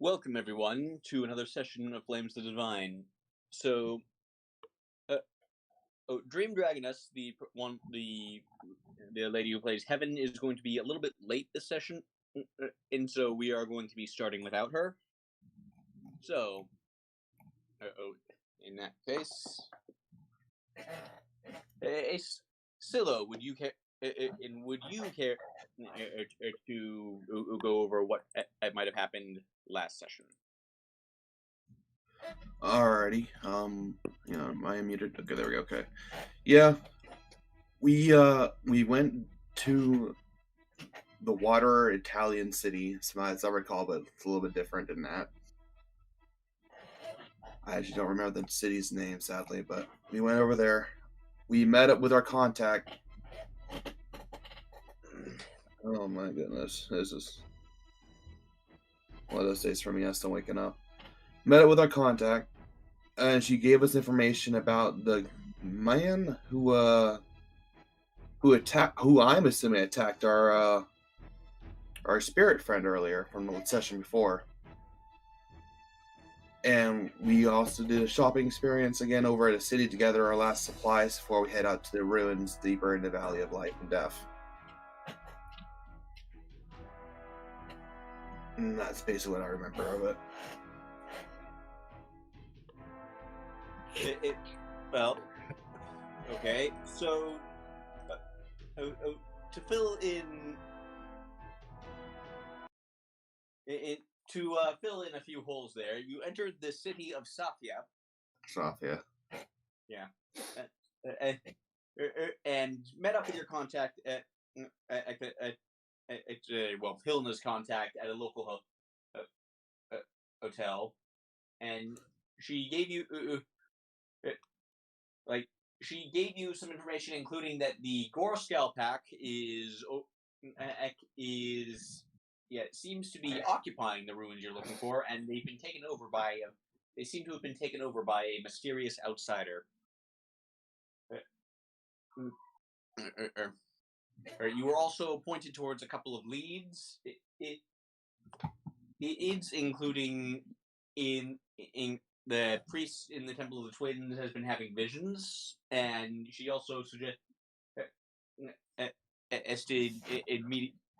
Welcome everyone to another session of Flames the Divine. So, uh, Dream Dragoness, the lady who plays Heaven, is going to be a little bit late this session, and so we are going to be starting without her. So, in that case, Scylla, would you care? Would you care to go over what might have happened last session? Alrighty. Am I muted? Okay, there we go. Okay. Yeah. We went to the water Italian city, as I recall, but it's a little bit different than that. I actually don't remember the city's name, sadly, but we went over there. We met up with our contact. Oh my goodness. This is one of those days for me. I'm still waking up. Met up with our contact, and she gave us information about the man who I'm assuming attacked our spirit friend earlier from the session before. And we also did a shopping experience again over at a city to gather our last supplies before we head out to the ruins deeper in the Valley of Life and Death. And that's basically what I remember of it. Well, okay, so to fill in a few holes there, you entered the city of Safia. Yeah. And met up with your contact at Hilna's contact at a local hotel, and she gave you some information, including that the Gorskal pack seems to be occupying the ruins you're looking for, and they seem to have been taken over by a mysterious outsider. You were also pointed towards a couple of leads, including in the priest in the Temple of the Twins has been having visions, and she also suggested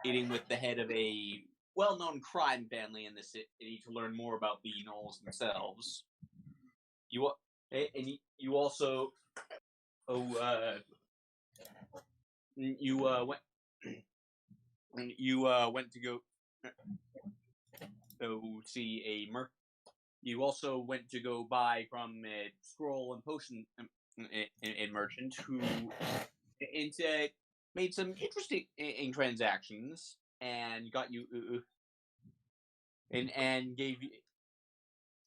meeting with the head of a well-known crime family in the city to learn more about the gnolls themselves. You also went to go see a You also went to go buy from a scroll and potion merchant who made some interesting transactions and got you and gave you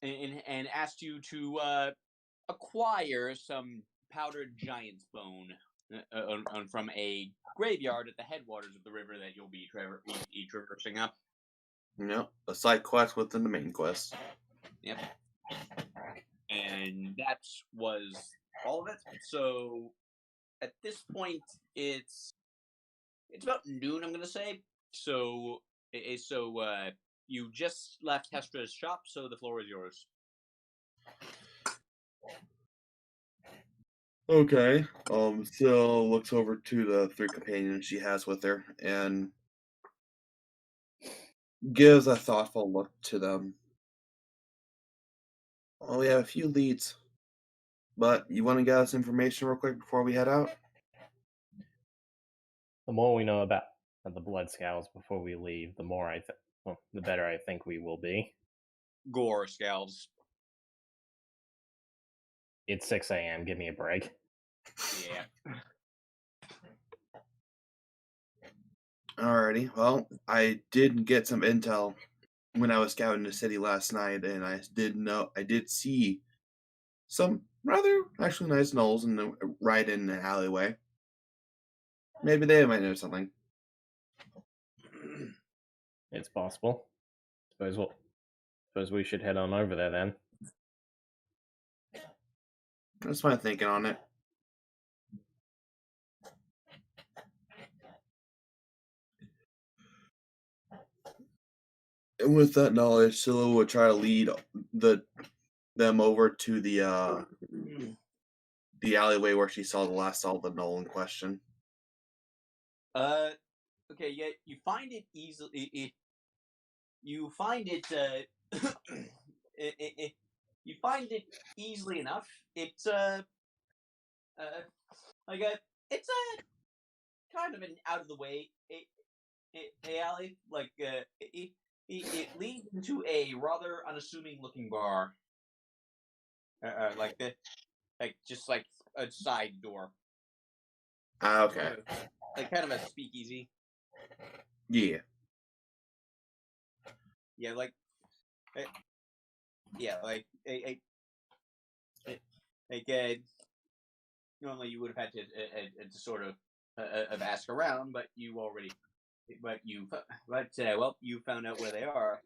and asked you to acquire some powdered giant's bone from a graveyard at the headwaters of the river that you'll be traversing up. Yep, a side quest within the main quest. Yep. And that was all of it. So at this point, it's about noon, I'm gonna say. So you just left Hestra's shop, so the floor is yours. Okay. Still looks over to the three companions she has with her and gives a thoughtful look to them. Well, we have a few leads, but you want to get us information real quick before we head out? The more we know about the blood scowls before we leave, the better I think we will be. Gore scowls. It's 6 a.m. Give me a break. Yeah. Alrighty. Well, I did get some intel when I was scouting the city last night, and I did see some rather actually nice gnolls right in the alleyway. Maybe they might know something. It's possible. Suppose we should head on over there then. That's my thinking on it. And with that knowledge, Scylla would try to lead them over to the alleyway where she saw the Nolan question. Okay, yeah, you find it easily. You find it. You find it easily enough. It's like it's a kind of an out of the way a alley. Like it leads into a rather unassuming looking bar. Like just like a side door. Okay. Like kind of a speakeasy. Yeah. Yeah, like. Yeah, like normally you would have had to sort of ask around, but you already, well, you found out where they are.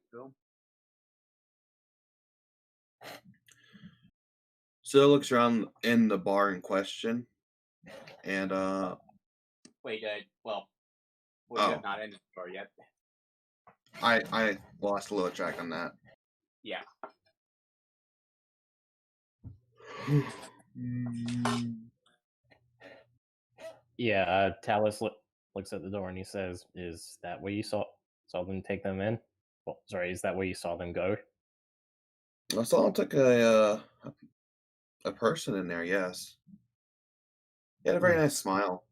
So looks around in the bar in question, and Wait, well, you Oh. have not ended the bar yet. I lost a little track on that. Yeah. Yeah, Talus looks at the door and he says, "Is that where you saw them take them in? Well, sorry, is that where you saw them go?" I saw him took a person in there. Yes, he had a very nice smile.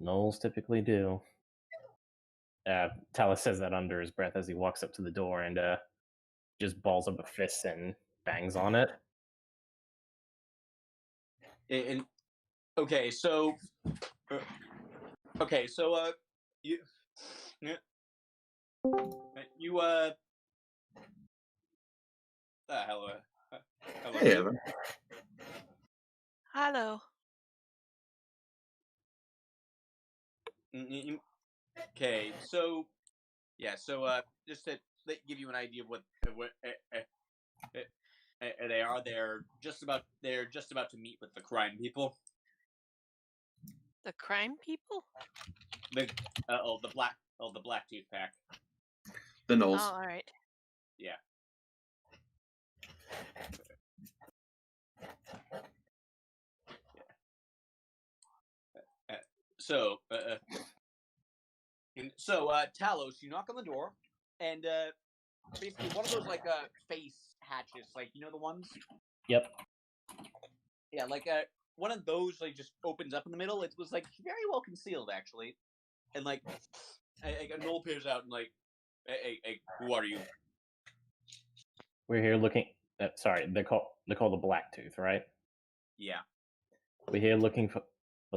Gnolls typically do. Talus says that under his breath as he walks up to the door and just balls up a fist and bangs on it. And okay, so you hello. Hello. Hey, Evan. Hello. Okay, so yeah, just to give you an idea of what they are, they're just about to meet with the crime people. The crime people? The black tooth pack. The Gnolls. Oh, all right. Yeah. So Talos, you knock on the door, and basically one of those like face hatches, like you know the ones. Yep. Yeah, like one of those like just opens up in the middle. It was like very well concealed actually, and like a gnoll peers out and like, hey, who are you? We're here looking. Sorry, they're called the Black Tooth, right? Yeah. We're here looking for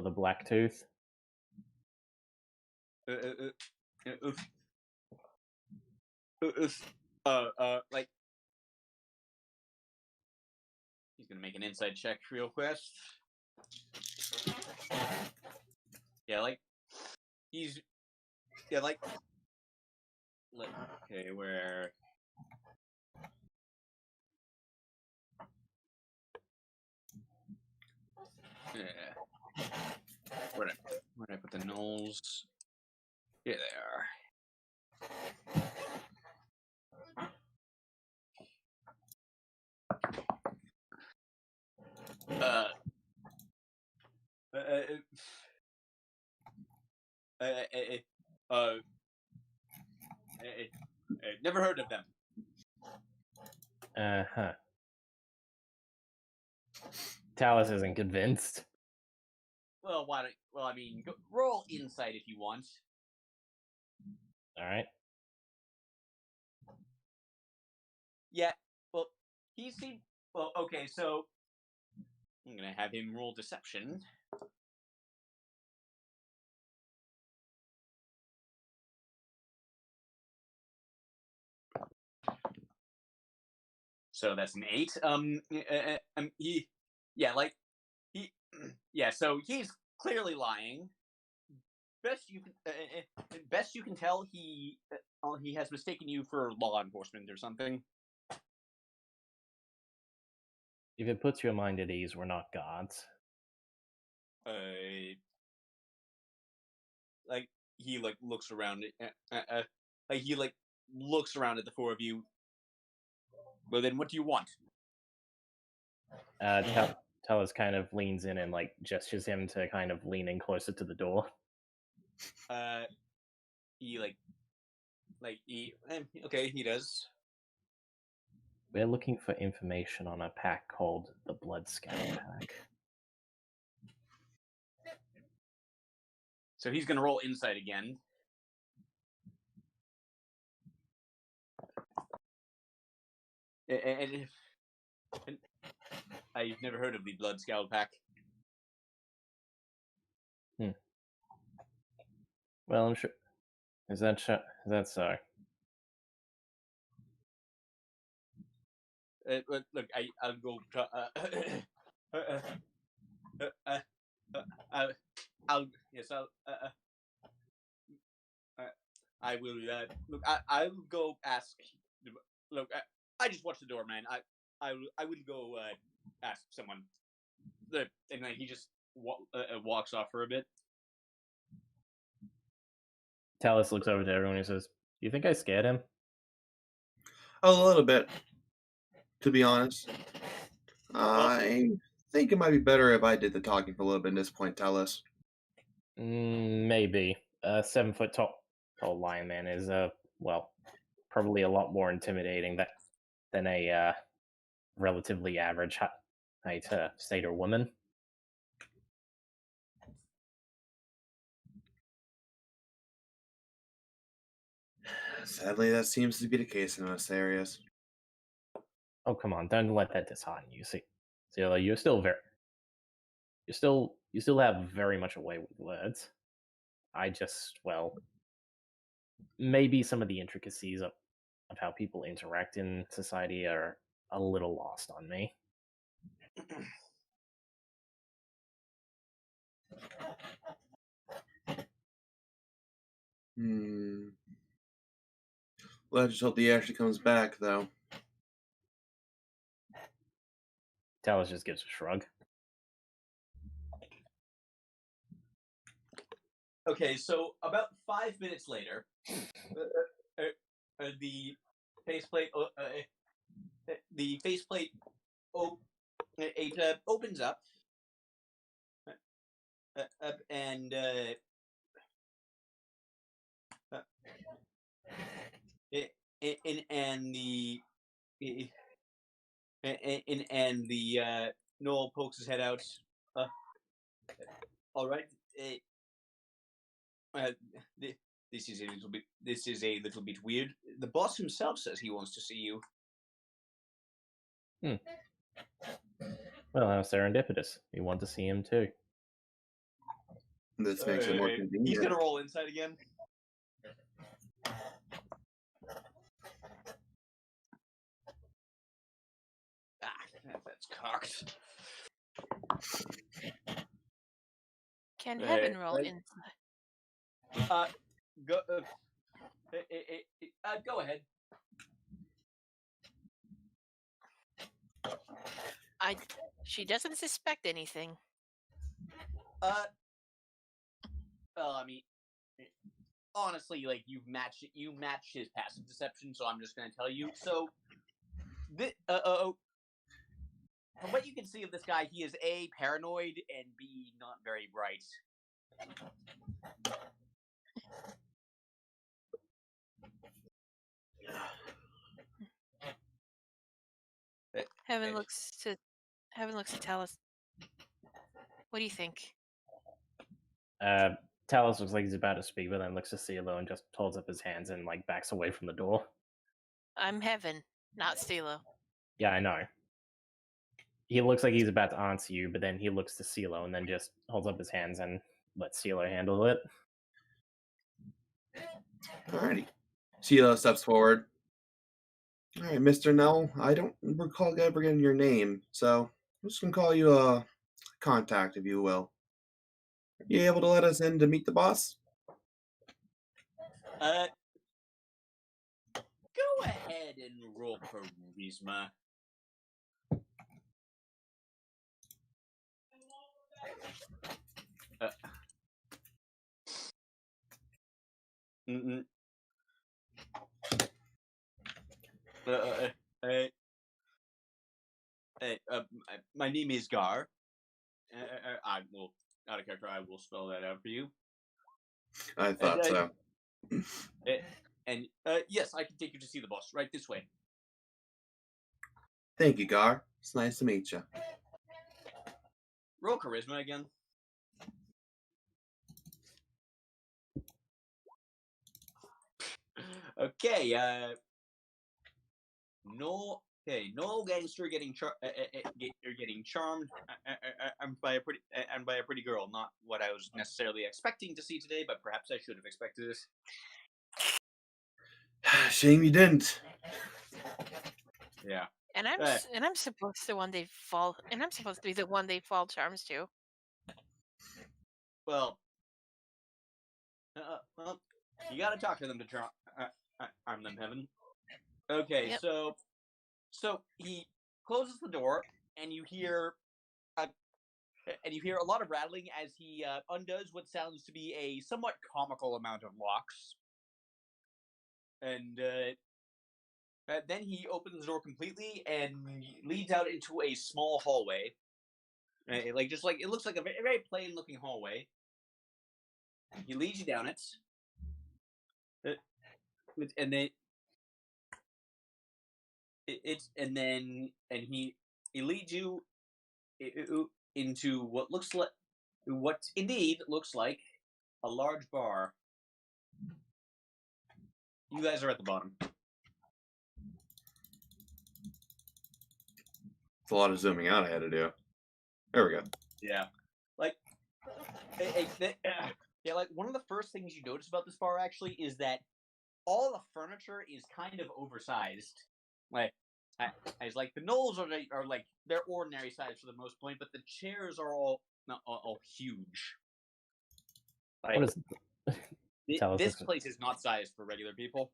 the Black Tooth. Like he's gonna make an inside check real fast. Yeah, like he's like okay, where yeah. Where did I put the gnolls? Here they are. Never heard of them. Uh-huh. Talus isn't convinced. Well, why don't? Well, I mean, roll insight if you want. All right. Yeah. Well, he seemed. Well, okay. So I'm gonna have him roll deception. So that's an 8. So he's clearly lying. Best you can tell, he has mistaken you for law enforcement or something. If it puts your mind at ease, we're not gods. Like he like looks around. Like he like looks around at the four of you. Well, then, what do you want? Tellus kind of leans in and like gestures him to kind of lean in closer to the door. He okay, he does. We're looking for information on a pack called the Blood Scout Pack. So he's gonna roll insight again. And I've never heard of the Blood Scout Pack. Well, I'm sure. Is that so? Look, I'll go. I will. Look, I will go ask. Look, I just watched the door, man. I will go ask someone. And then he just walks off for a bit. Talus looks over to everyone and says, "Do you think I scared him?" A little bit, to be honest. I think it might be better if I did the talking for a little bit at this point, Talus. Maybe. A 7-foot tall lion man is probably a lot more intimidating than a relatively average height satyr woman. Sadly, that seems to be the case in most areas. Oh, come on! Don't let that dishearten you. See, you're still you still have very much a way with words. I just, maybe some of the intricacies of how people interact in society are a little lost on me. Well, I just hope he actually comes back, though. Talus just gives a shrug. Okay, so about 5 minutes later, the faceplate opens up, and the Noel pokes his head out. All right. This is a little bit weird. The boss himself says he wants to see you. Well, how serendipitous. We want to see him too. This makes it more convenient. He's gonna roll insight again. That's cocked. Can Heaven roll insight? Go ahead. She doesn't suspect anything. Well, I mean, honestly, like you match his passive deception, so I'm just gonna tell you. So, from what you can see of this guy, he is A, paranoid, and B, not very bright. Heaven looks to Talus. What do you think? Talus looks like he's about to speak, but then looks to CeeLo and just holds up his hands and like backs away from the door. I'm Heaven, not CeeLo. Yeah, I know. He looks like he's about to answer you, but then he looks to CeeLo and then just holds up his hands and lets CeeLo handle it. Alrighty. CeeLo steps forward. Alright, Mr. Nell, I don't recall ever getting your name, so I'm just going to call you a contact, if you will. Are you able to let us in to meet the boss? Go ahead and roll charisma. Mm-mm. Uh, uh, uh, my name is Gar. I will, out of character, I will spell that out for you. I thought so. Yes, I can take you to see the boss. Right this way. Thank you, Gar. It's nice to meet you. Roll charisma again. Okay. No. Okay. No gangster getting getting charmed by a pretty girl. Not what I was necessarily expecting to see today, but perhaps I should have expected this. Shame you didn't. Yeah. And I'm supposed to one day fall, and I'm supposed to be the one they fall charms to. Well, you got to talk to them to charm them, Heaven. Okay, Yep. so he closes the door, and you hear a lot of rattling as he undoes what sounds to be a somewhat comical amount of locks, and then he opens the door completely and leads out into a small hallway. It looks like a very, very plain looking hallway. He leads you down it, and then he leads you into what indeed looks like a large bar. You guys are at the bottom. It's a lot of zooming out I had to do. There we go. Yeah, like one of the first things you notice about this bar actually is that all the furniture is kind of oversized. Like, as like the knolls are like they're ordinary size for the most point, but the chairs are all huge. Like, What is this place is not sized for regular people.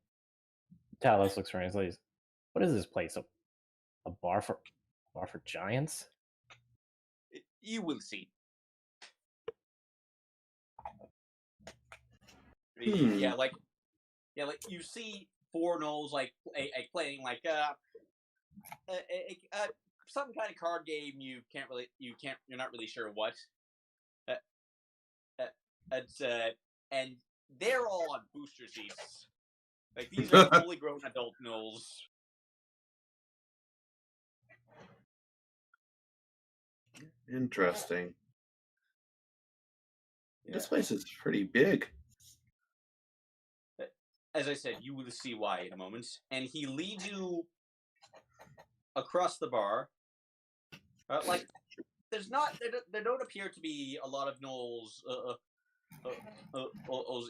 Talos looks around. He's like, "What is this place? A bar for giants?" You will see. Yeah, like you see four gnolls like playing like some kind of card game. You're not really sure what. And they're all on booster seats. Like, these are fully grown adult gnolls. Interesting. Yeah. This place is pretty big. As I said, you will see why in a moment. And he leads you across the bar. Like, there don't appear to be a lot of gnolls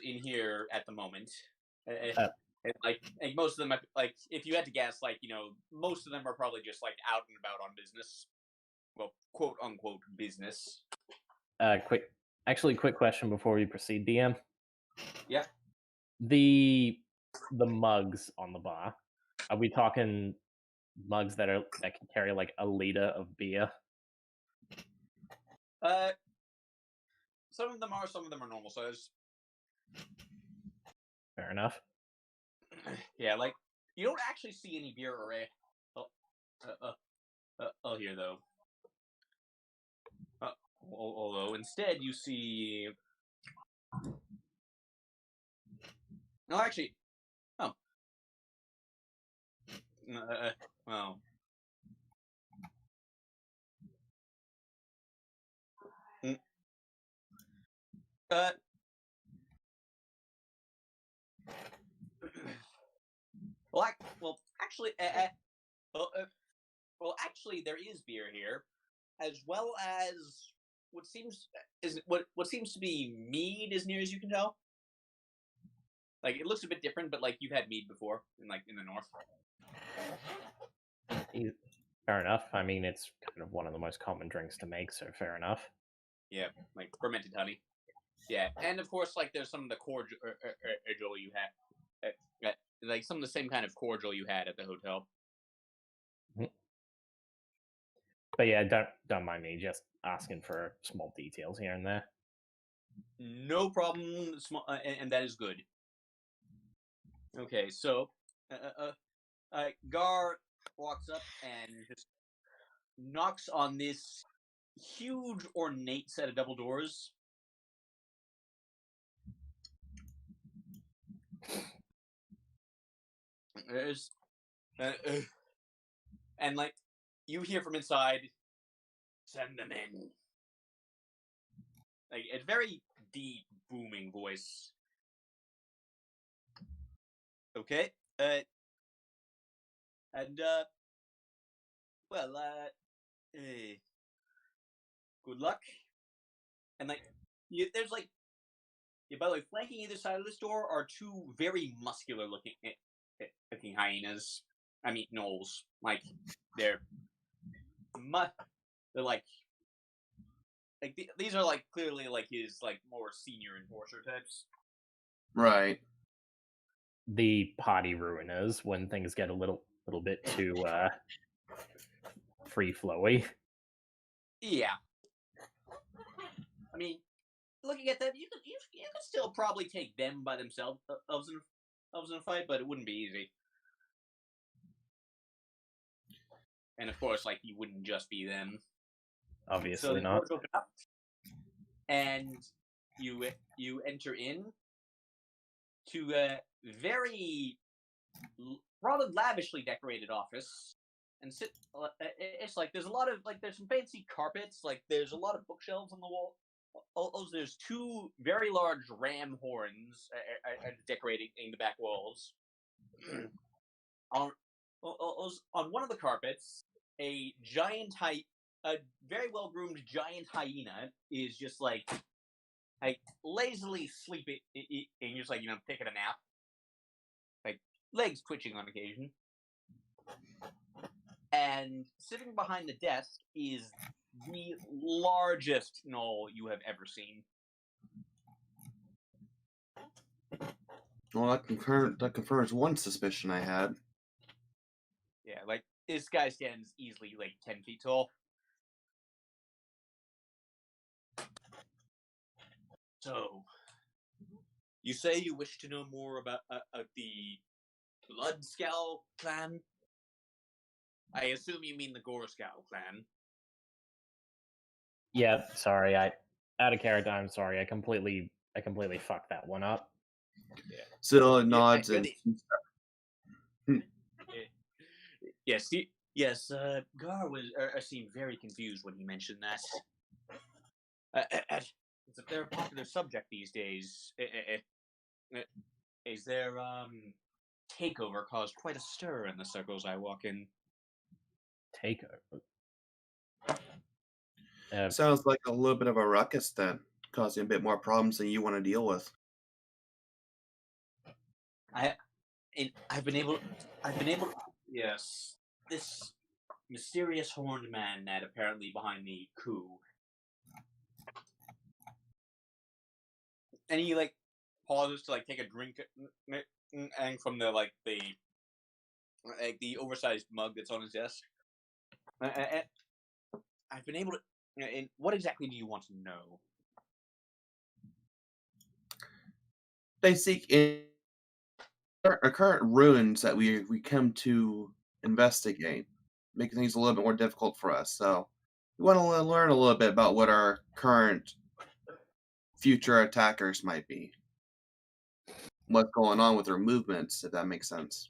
in here at the moment. Like most of them, like, if you had to guess, like, most of them are probably just like out and about on business. Well, quote unquote business. Quick question before we proceed, DM. Yeah. The mugs on the bar. Are we talking mugs that can carry like a liter of beer? Some of them are normal size. Fair enough. Yeah, like, you don't actually see any beer array. Here though. Although instead you see. No, actually. Oh. Well. Actually, there is beer here, as well as what seems to be mead, as near as you can tell. Like, it looks a bit different, but like, you've had mead before in the north. Fair enough. I mean, it's kind of one of the most common drinks to make, so fair enough. Yeah, like fermented honey. Yeah, and of course, like, there's some of the cordial you had, like some of the same kind of cordial you had at the hotel. But yeah, don't mind me just asking for small details here and there. No problem, and that is good. Okay, so Gar walks up and just knocks on this huge, ornate set of double doors. There's, and like you hear from inside, send them in. Like a very deep, booming voice. Okay, and well, good luck. And like, there's like, by the way, flanking either side of this door are two very muscular looking hyenas. I mean, gnolls. Like they're they're like these are like clearly like his like more senior enforcer types. Right. The potty ruiners when things get a little bit too free flowy. Yeah. I mean, looking at them, you could still probably take them by themselves in a fight, but it wouldn't be easy. And of course, like you wouldn't just be them. Obviously so the not. doors open up, and you enter in to a very rather lavishly decorated office, and sit. It's like there's a lot of like there's some fancy carpets. Like there's a lot of bookshelves on the wall. Also, there's two very large ram horns decorating in the back walls. on one of the carpets, a very well groomed giant hyena is just like lazily sleeping, and just like taking a nap, like legs twitching on occasion. And sitting behind the desk is the largest gnoll you have ever seen. Well, that confirms one suspicion I had. Yeah, like this guy stands easily like 10 feet tall. So, you say you wish to know more about the Bloodscowl clan? I assume you mean the Gorescowl clan. Yeah, sorry, out of character. I'm sorry. I completely fucked that one up. Yeah. Still nods and. Yes, yes. Gar seemed very confused when he mentioned that. They're a popular subject these days. Is their takeover caused quite a stir in the circles I walk in? Takeover. Sounds like a little bit of a ruckus then, causing a bit more problems than you want to deal with. I've been able. Yes, this mysterious horned man that apparently behind the coup. And he like pauses to like take a drink, and from the the oversized mug that's on his desk. I've been able to. And what exactly do you want to know? They seek in our current ruins that we come to investigate, making things a little bit more difficult for us. So we want to learn a little bit about what our current future attackers might be. What's going on with their movements, if that makes sense.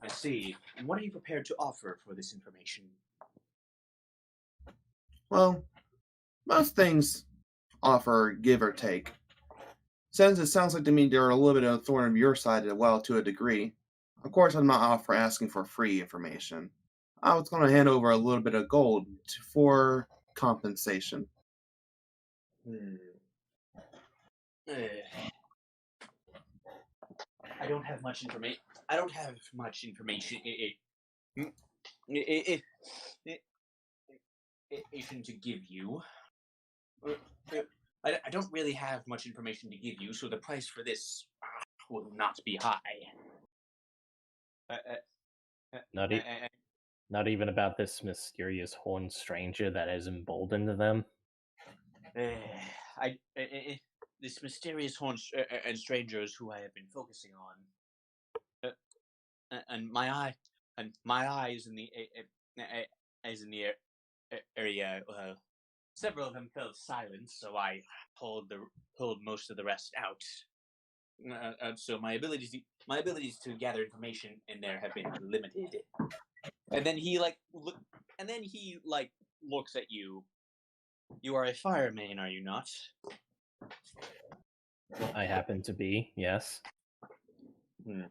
I see. And what are you prepared to offer for this information? Well, most things offer give or take. Since it sounds like to me they're a little bit of a thorn of your side as well, to a degree. Of course, I'm not asking for free information. I was going to hand over a little bit of gold for compensation. I don't have much information. To give you. I don't really have much information to give you, so the price for this will not be high. Not even about this mysterious horned stranger that has emboldened them. This mysterious horned stranger is who I have been focusing on. and my eyes in the as in the area. Several of them fell silent, so I pulled most of the rest out. So my abilities to gather information in there have been limited. And then he looks at you. You are a fireman, are you not? I happen to be, yes. In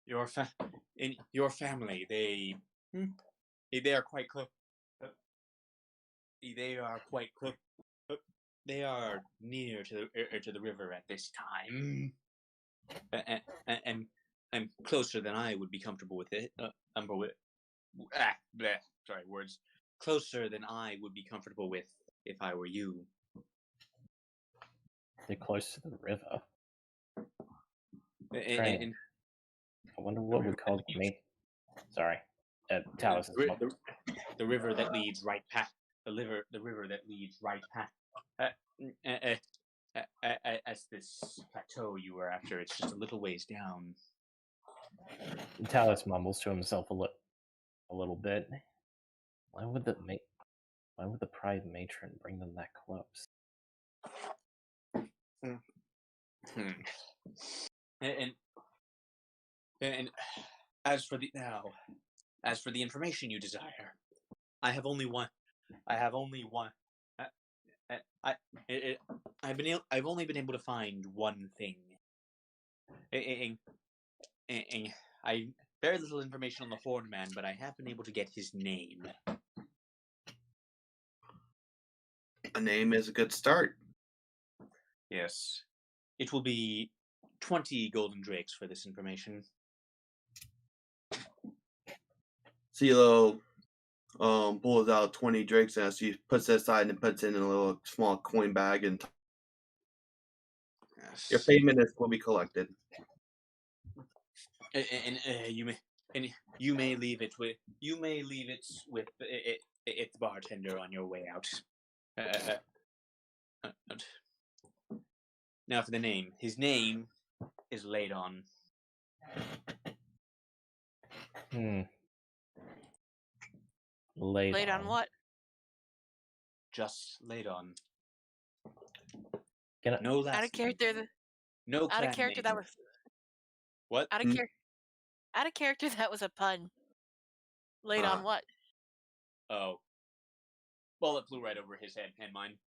your family, they are quite close. They are quite close. They are near to the river at this time, and closer than I would be comfortable with it. Sorry, words. Closer than I would be comfortable with if I were you. They're close to the river. And I wonder what would cause me. Sorry, Talos. The river that leads right past the river that leads right past as this plateau you were after. It's just a little ways down. Talos mumbles to himself a little bit. Why would the Pride Matron bring them that close? And as for the information you desire, I've only been able to find one thing. And I very little information on the Horn Man, but I have been able to get his name. A name is a good start. Yes, it will be 20 golden drakes for this information. CeeLo pulls out 20 drakes and he puts it aside and puts it in a little small coin bag, and Yes. your payment will be collected. And you may leave it with its bartender on your way out. Now for the name. His name is Ladon. Laid on what? Just Ladon. No last Out of character. No out of character name. that was. What? Out of character that was a pun. Laid on what? Oh. Well, it flew right over his head and mine.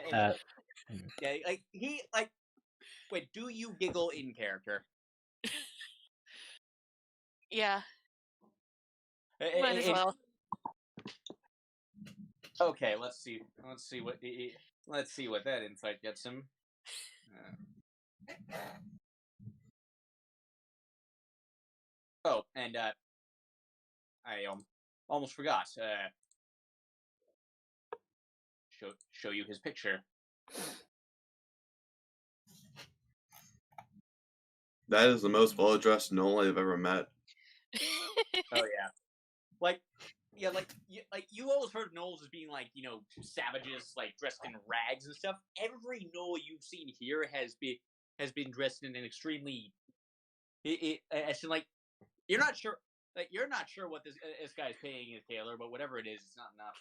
Yeah, wait, do you giggle in character? Yeah. Might as well. Okay, let's see what that insight gets him. And I almost forgot. Show you his picture. That is the most well-dressed Noel I've ever met. Oh yeah, you always heard Knowles as being savages, dressed in rags and stuff. Every Knoll you've seen here has been dressed in an extremely. You're not sure. You're not sure what this guy's paying his tailor, but whatever it is, it's not enough.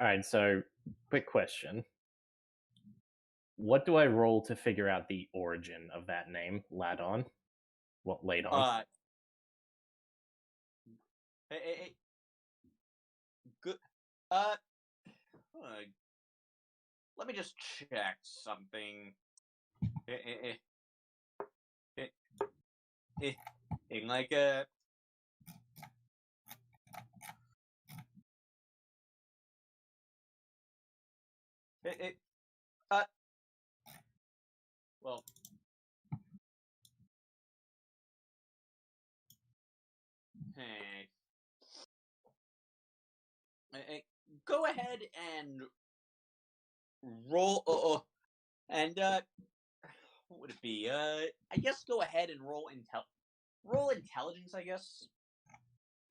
All right, so quick question. What do I roll to figure out the origin of that name, Ladon? What, Ladon? Good. Let me just check something. Well. Go ahead and roll. And what would it be? I guess go ahead and roll intelligence. I guess.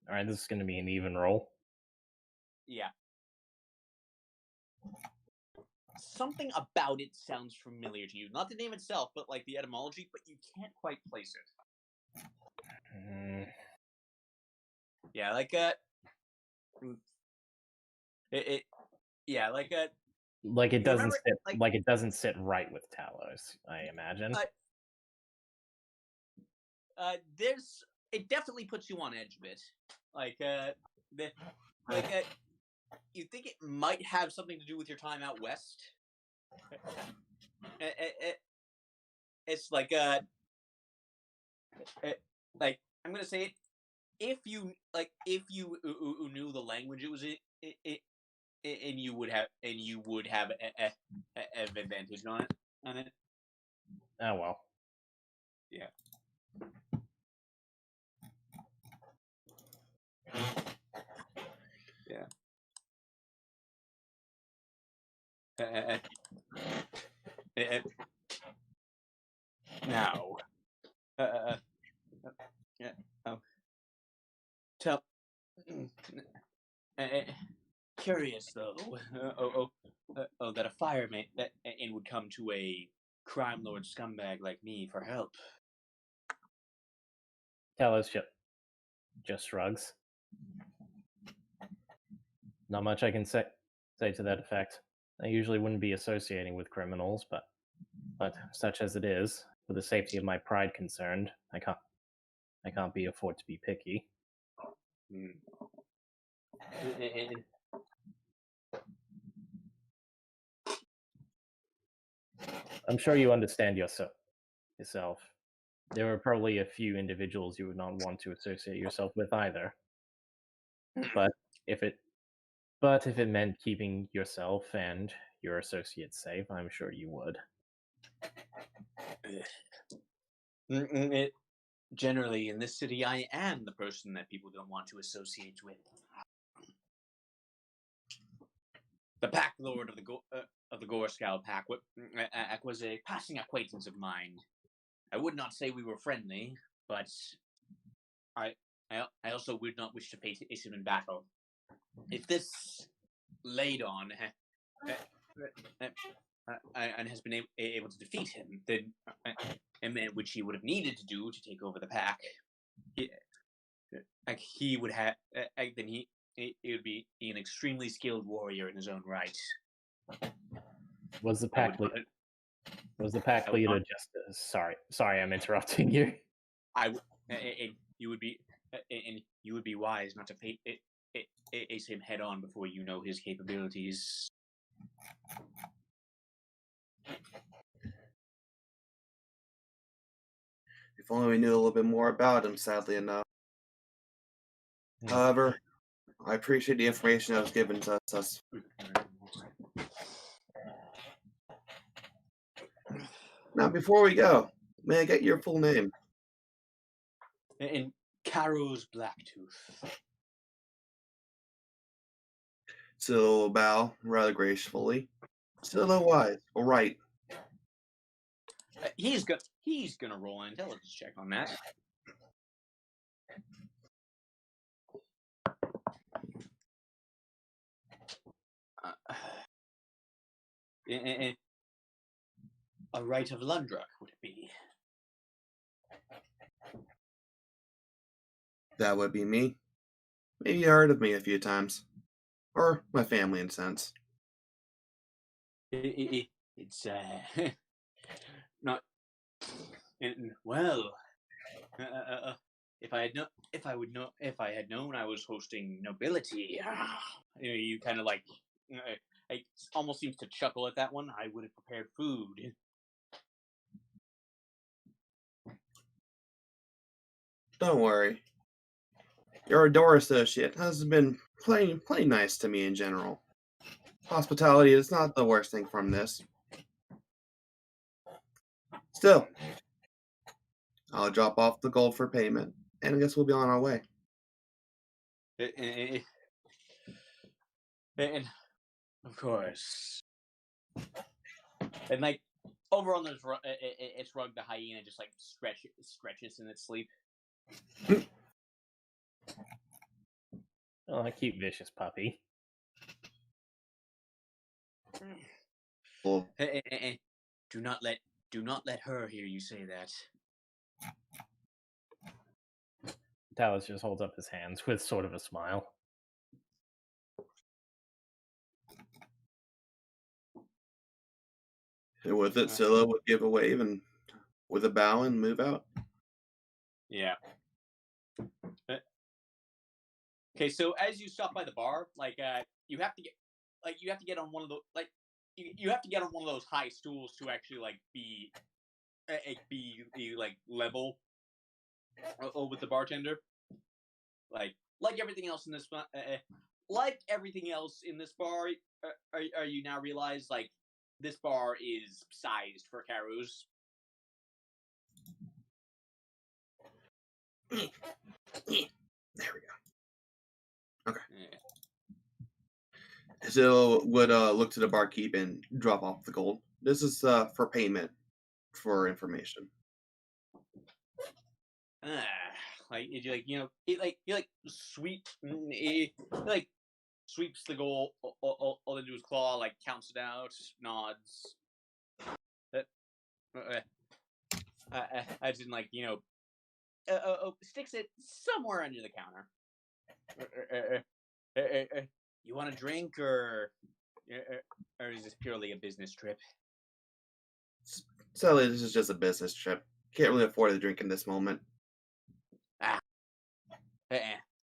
All right, this is going to be an even roll. Yeah. Something about it sounds familiar to you. Not the name itself, but like the etymology, but you can't quite place it. Yeah, like like it doesn't remember, sit like it doesn't sit right with Talos, I imagine. It definitely puts you on edge a bit. You think it might have something to do with your time out west. It's like I'm gonna say it. If you knew the language it was and you would have an advantage on it. Oh well. Yeah. Yeah. Now, tell. Curious though. That a fireman that and would come to a crime lord scumbag like me for help. Talos just shrugs. Not much I can say to that effect. I usually wouldn't be associating with criminals, but such as it is, with the safety of my pride concerned, I can't be afford to be picky. I'm sure you understand yourself. There are probably a few individuals you would not want to associate yourself with either. But if it meant keeping yourself and your associates safe, I'm sure you would. Generally, in this city, I am the person that people don't want to associate with. The Pack Lord of the Gorscow Pack was a passing acquaintance of mine. I would not say we were friendly, but I also would not wish to face him in battle. If this laid on and has been able to defeat him, then which he would have needed to do to take over the pack, he would have. Then he would be an extremely skilled warrior in his own right. Was the pack leader just? Sorry, I'm interrupting you. You would be wise not to face him head on before you know his capabilities. If only we knew a little bit more about him, sadly enough. Yeah. However, I appreciate the information that was given to us. Now, before we go, may I get your full name? In Carol's Blacktooth. Still will bow rather gracefully. Still no wise. All right. He's gonna roll an intelligence check on that. A right of Lundruck would it be? That would be me. Maybe you heard of me a few times. Or my family, in a sense. It's not. Well, if I had known I was hosting nobility, you kind of like, it almost seems to chuckle at that one. I would have prepared food. Don't worry. Your door associate has been plain nice to me in general. Hospitality is not the worst thing from this. Still, I'll drop off the gold for payment, and I guess we'll be on our way. And of course, and like over on this its rug, the hyena just like stretches in its sleep. Oh, a cute, vicious puppy. Well, Do not let her hear you say that. Talus just holds up his hands with sort of a smile. and with it, Scylla would give a wave and with a bow and move out. Yeah. Okay, so as you stop by the bar, you have to get on one of those you have to get on one of those high stools to actually be level with the bartender. Like everything else in this like everything else in this bar, are you now realize this bar is sized for Karus? There we go. Okay. Yeah. Scylla would look to the barkeep and drop off the gold. This is for payment for information. Sweeps the goal. All they do is claw, counts it out, nods. I didn't sticks it somewhere under the counter. You want a drink, or is this purely a business trip? Sally, this is just a business trip. Can't really afford a drink in this moment.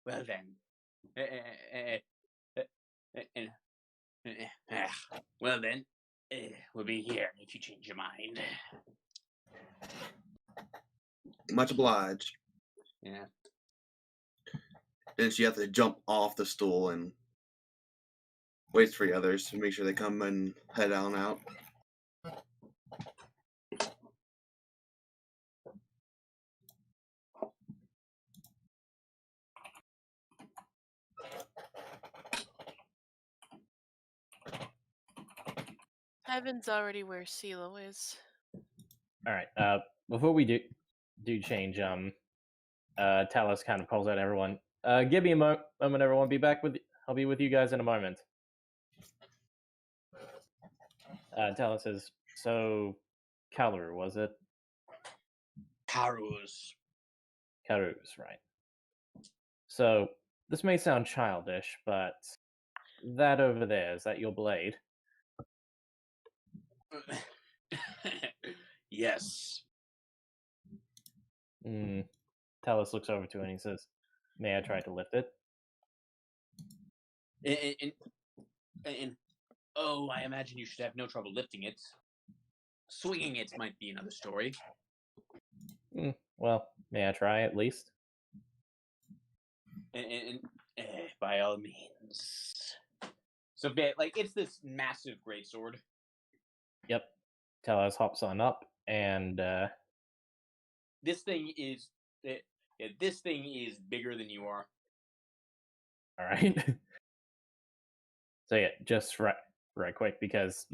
Well then. Well then, we'll be here if you change your mind. Much obliged. Yeah. Then she has to jump off the stool and waits for the others to make sure they come and head on out. Heaven's already where CeeLo is. All right. Before we do change, Talus kind of calls out everyone. Give me a moment, everyone. I'll be with you guys in a moment. Talus says, so Kalaru, was it? Karus, right. So this may sound childish, but that over there, is that your blade? Yes. Talus looks over to it and he says, may I try to lift it? And I imagine you should have no trouble lifting it. Swinging it might be another story. Well, may I try at least? And by all means. So, it's this massive greatsword. Yep. Talus hops on up, and this thing is bigger than you are. All right. So yeah, just right quick, because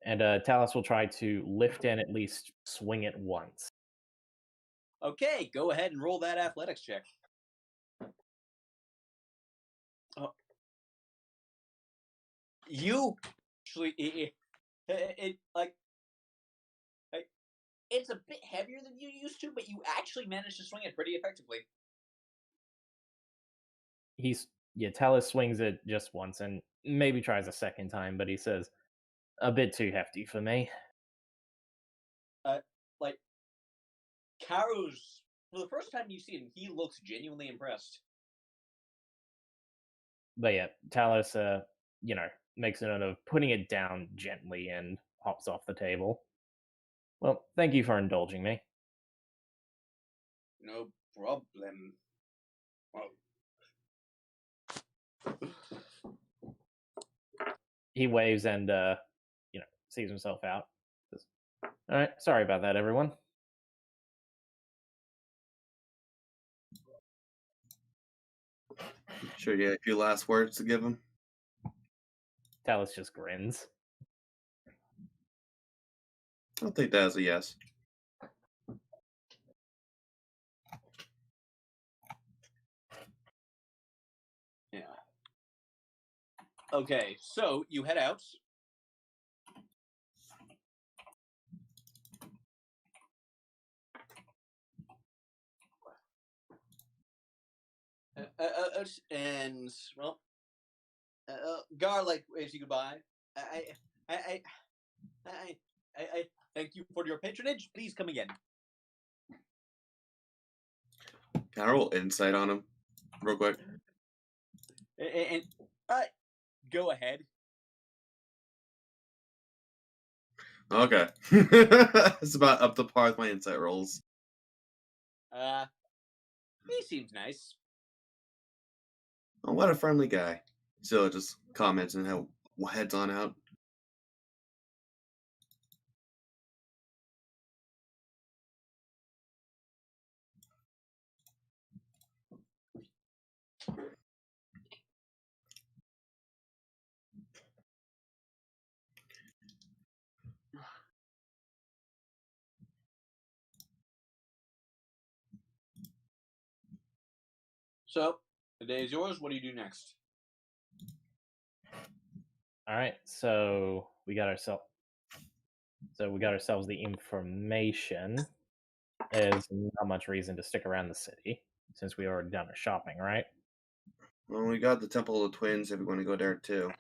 and Talus will try to lift and at least swing it once. Okay, go ahead and roll that athletics check. You actually it's a bit heavier than you used to, but you actually managed to swing it pretty effectively. Talus swings it just once and maybe tries a second time, but he says, a bit too hefty for me. Karu's, for the first time you see him, he looks genuinely impressed. But yeah, Talus, makes a note of putting it down gently and hops off the table. Well, thank you for indulging me. No problem. He waves and, sees himself out. Says, all right, sorry about that, everyone. Sure, you have a few last words to give him? Talus just grins. I'll take that as a yes. Okay, so you head out. And well, Gar like waves you goodbye. I, I, I, I thank you for your patronage. Please come again. Can I roll insight on him, real quick? And go ahead. Okay. It's about up to par with my insight rolls. He seems nice. Oh, what a friendly guy. So just comments and how heads on out. So the day is yours. What do you do next? All right, so we got ourselves the information. There's not much reason to stick around the city since we already done our shopping, right? Well, we got the Temple of the Twins if we want to go there too.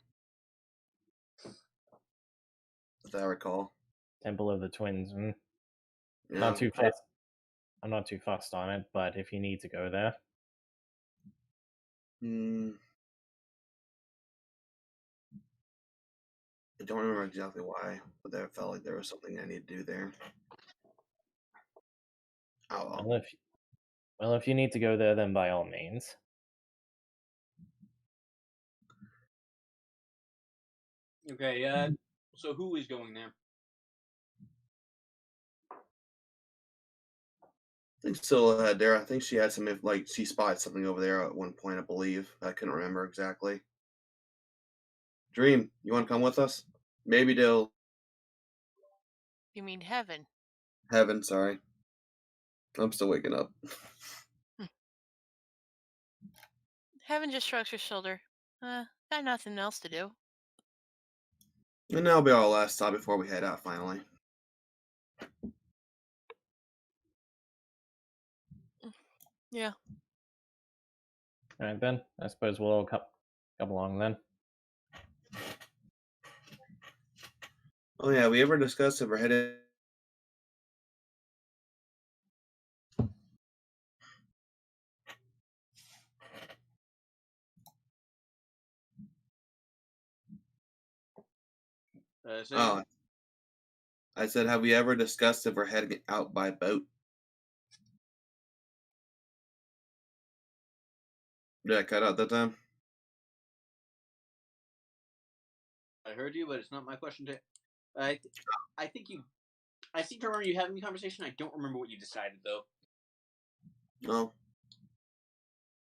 As I recall. Temple of the Twins. Yeah. Not too fussed. I'm not too fussed on it, but if you need to go there, I don't remember exactly why, but I felt like there was something I need to do there. Oh, well, if you need to go there, then by all means. Okay. So who is going there? I think Scylla had there. I think she had some, like, she spotted something over there at one point, I believe. I couldn't remember exactly. Dream, you want to come with us? Maybe to You mean heaven? heaven, sorry. I'm still waking up. Heaven just shrugs her shoulder. Got nothing else to do. And that'll be our last stop before we head out, finally. Yeah. All right, then. I suppose we'll all come along then. Oh yeah, we ever discussed if we're headed... Oh, I said, have we ever discussed if we're heading out by boat? Did I cut out that time? I heard you, but it's not my question to. I think you. I seem to remember you having a conversation. I don't remember what you decided though. No.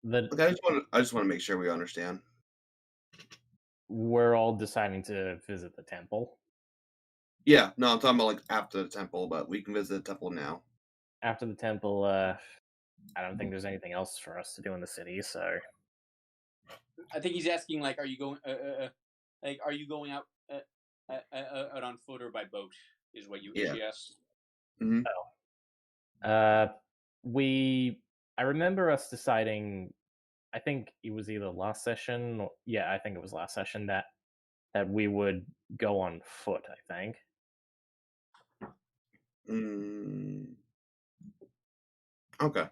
The Okay, I just want to make sure we understand. we're all deciding to visit the temple. Yeah, no, I'm talking about like after the temple, but we can visit the temple now. After the temple, I don't think there's anything else for us to do in the city, so I think he's asking like, are you going? Are you going out out on foot or by boat? Is what you Yeah. she asked. Mm-hmm. I remember us deciding, I think it was either last session or, yeah, I think it was last session that we would go on foot, I think. Okay.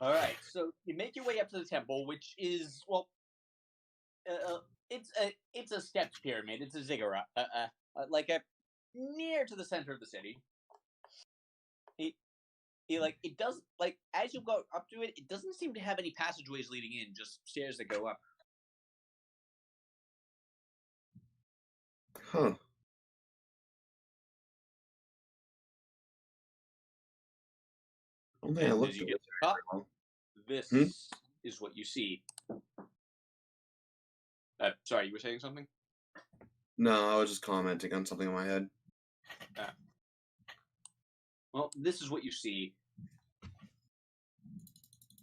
All right, so you make your way up to the temple, which is it's a stepped pyramid. It's a ziggurat, like a near to the center of the city. It does like as you go up to it, it doesn't seem to have any passageways leading in, just stairs that go up. Huh. I don't think I And looked as you at get it to the top, very well. this is what you see. Sorry, you were saying something? No, I was just commenting on something in my head. Well, this is what you see.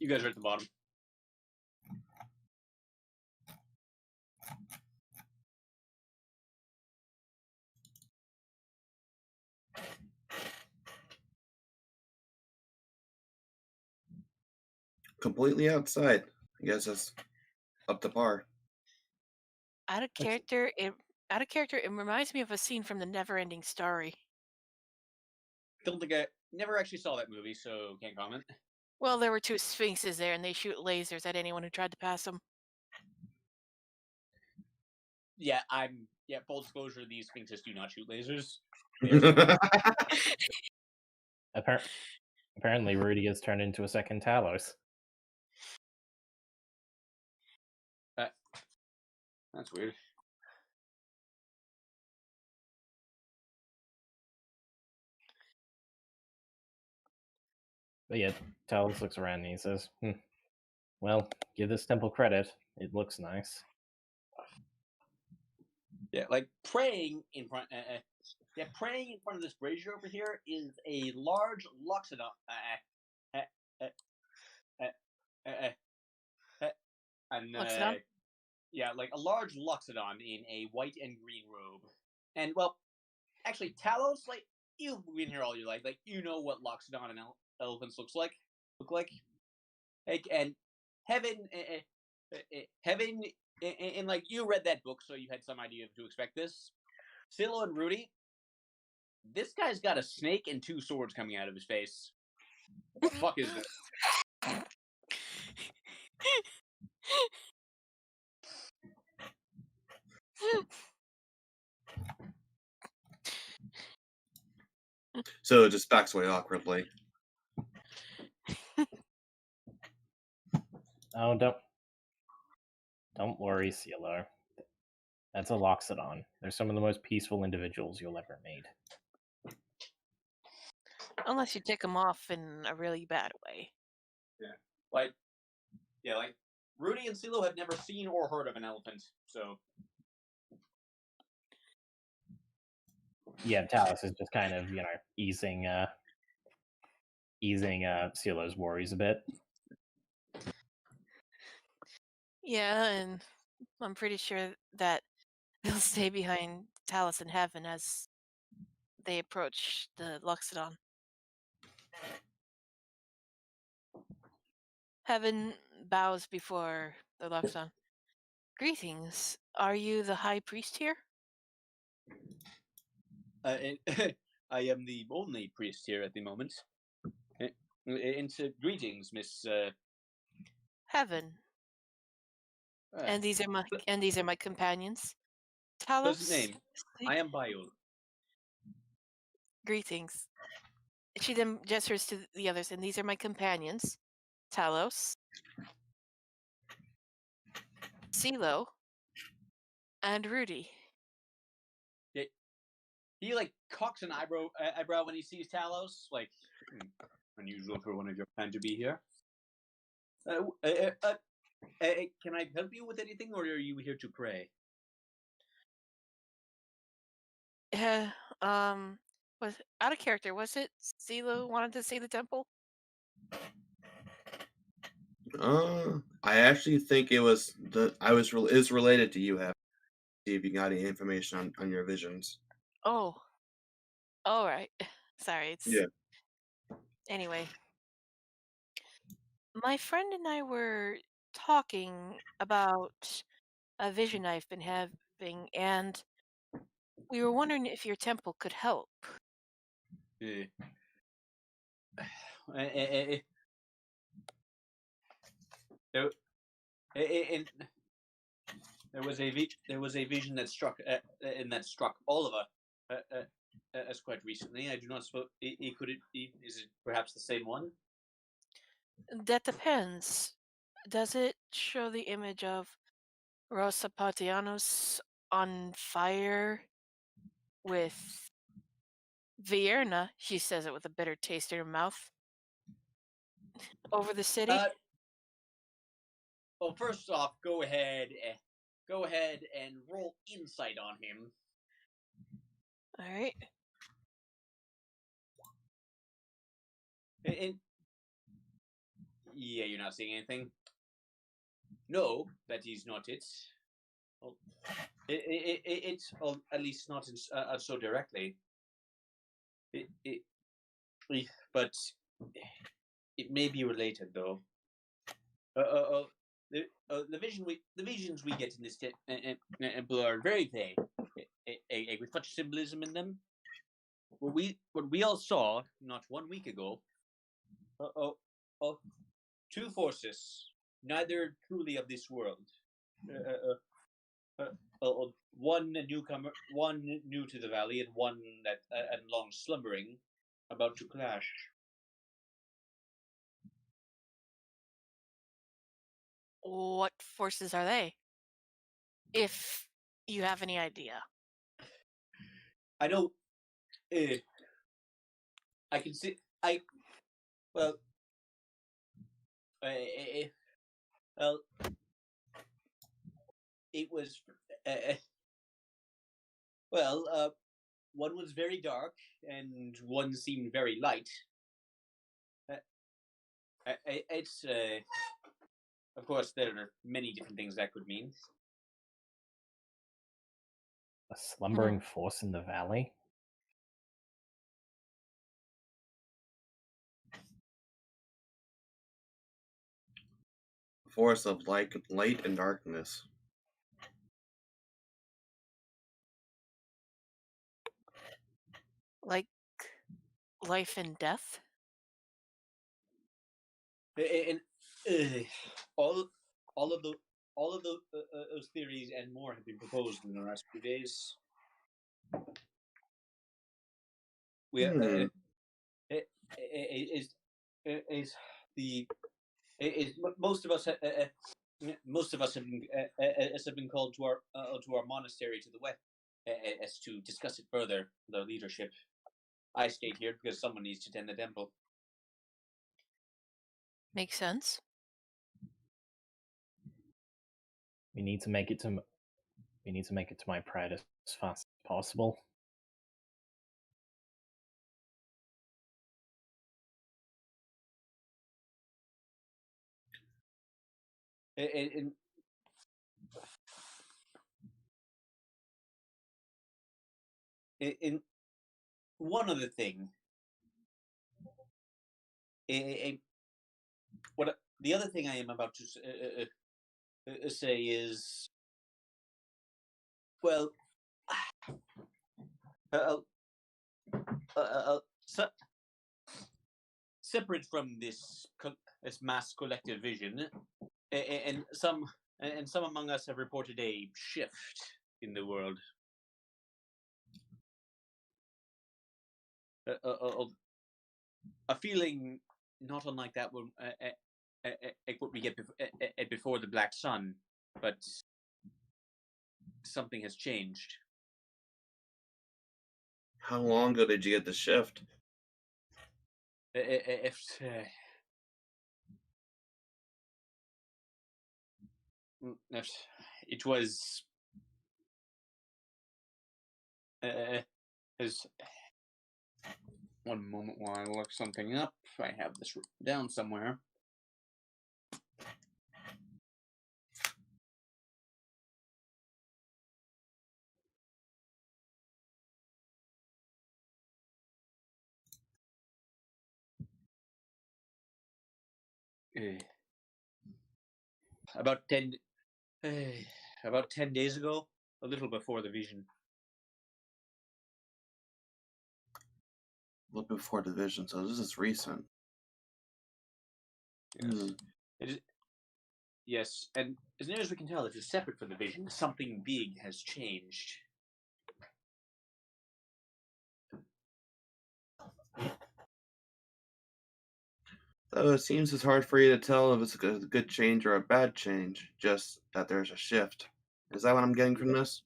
You guys are at the bottom. Completely outside. I guess that's up to par. Out of character, it reminds me of a scene from the Never-Ending Story. Don't think I never actually saw that movie, so can't comment. Well, there were two sphinxes there, and they shoot lasers at anyone who tried to pass them. Yeah, full disclosure, these sphinxes do not shoot lasers. Apparently, Rudy has turned into a second Talos. That's weird. But yeah, Talos looks around and he says, well, give this temple credit. It looks nice. Yeah, like praying in front. Praying in front of this brazier over here is a large loxodon. Loxodon? Yeah, like a large loxodon in a white and green robe. And well, actually, Talos, like you've been here all your life, like you know what loxodon and elephants look like. Like, and heaven, and like you read that book, so you had some idea of to expect this. Silo and Rudy, this guy's got a snake and two swords coming out of his face. What the fuck is this? So it just backs away awkwardly. Oh, don't worry, Silo. That's a Loxodon. They're some of the most peaceful individuals you'll ever meet. Unless you tick them off in a really bad way. Like Rudy and Silo have never seen or heard of an elephant, so. Yeah, Talos is just kind of, easing Silo's worries a bit. Yeah, and I'm pretty sure that they'll stay behind Talos in heaven as they approach the Loxodon. Heaven bows before the Loxodon. Greetings. Are you the high priest here? I am the only priest here at the moment. And greetings, Miss. Heaven. And these are my companions. Talos. Pleasant name. I am Bio. Greetings. She then gestures to the others, and these are my companions. Talos, Silo, and Rudy. He like cocks an eyebrow when he sees Talos, like unusual for one of your kind to be here. Can I help you with anything, or are you here to pray? Was out of character. Was it Silo wanted to see the temple? I actually think it was is related to you. Have see if you got any information on your visions. Oh, all right. Sorry. Yeah. Anyway, my friend and I were talking about a vision I've been having, and we were wondering if your temple could help. There was a vision that struck all of us quite recently. I do not suppose could it be? Is it perhaps the same one? That depends. Does it show the image of Rosa Patianos on fire with Vierna? She says it with a bitter taste in her mouth. Over the city? Well, first off, go ahead and roll insight on him. All right. And Yeah, you're not seeing anything? No, that is not it. Well, it's well, at least not so directly. But it may be related, though. The visions we get in this temple are very vague, with much symbolism in them. What we all saw not 1 week ago, two forces, neither truly of this world. One a newcomer, one new to the valley, and one that and long slumbering, about to clash. What forces are they? If you have any idea. I know. I can see. Well. Well. It was. One was very dark, and one seemed very light. It's. Of course, there are many different things that could mean. A slumbering force in the valley? Force of light and darkness. Like life and death? And all of those theories and more have been proposed in the last few days. We most of us have been called to our monastery to the west as to discuss it further with our leadership. I stayed here because someone needs to tend the temple. Makes sense. We need to make it to my pride as fast as possible. In one other thing, what the other thing I am about to say is, well, separate from this mass collective vision, and some among us have reported a shift in the world. A feeling not unlike that one, what we get before the Black Sun, but something has changed. How long ago did you get the shift? It was as one moment while I look something up. I have this written down somewhere. About 10 days ago, a little before the vision. A little before the vision, so this is recent. Yes. It is, yes, and as near as we can tell, it is separate from the vision. Something big has changed. So it seems it's hard for you to tell if it's a good change or a bad change, just that there's a shift. Is that what I'm getting from this?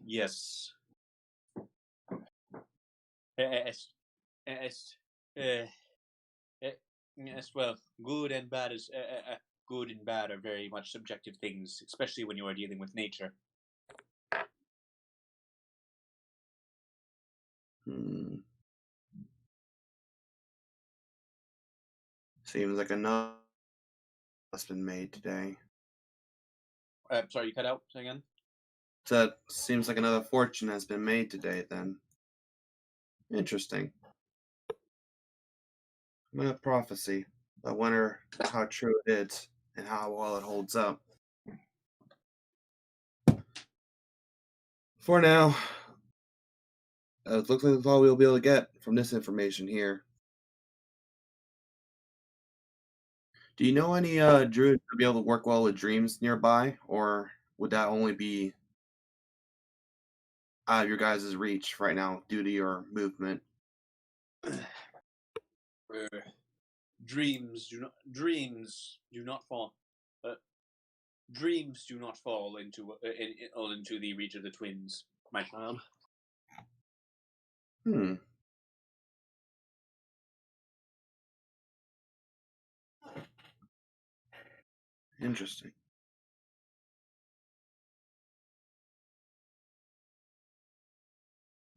Yes. Yes, well, good and bad is good and bad are very much subjective things, especially when you are dealing with nature. Seems like another has been made today. Sorry, you cut out. Say again. So that seems like another fortune has been made today. Then, interesting. My prophecy. I wonder how true it is and how well it holds up. For now, it looks like that's all we'll be able to get from this information here. Do you know any druids to be able to work well with dreams nearby, or would that only be out of your guys' reach right now due to your movement? Dreams do not fall. Dreams do not fall into the reach of the twins, my child. Hmm. Interesting.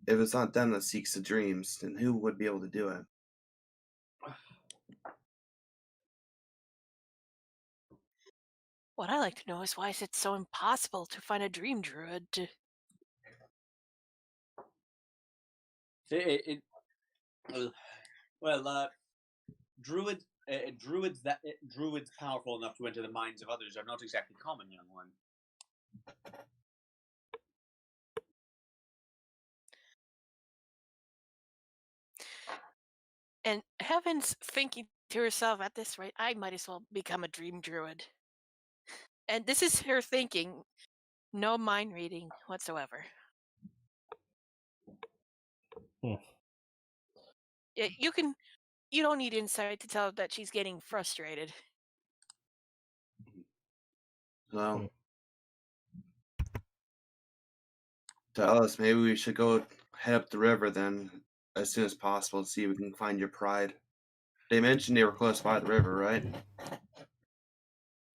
If it's not them that seeks the dreams, then who would be able to do it? What I like to know is why is it so impossible to find a dream druid? Druids druids powerful enough to enter the minds of others are not exactly common, young one. And Heaven's thinking to herself, at this rate, I might as well become a dream druid. And this is her thinking, no mind reading whatsoever. Hmm. You don't need insight to tell that she's getting frustrated. So, tell us, maybe we should go head up the river then as soon as possible to see if we can find your pride. They mentioned they were close by the river, right?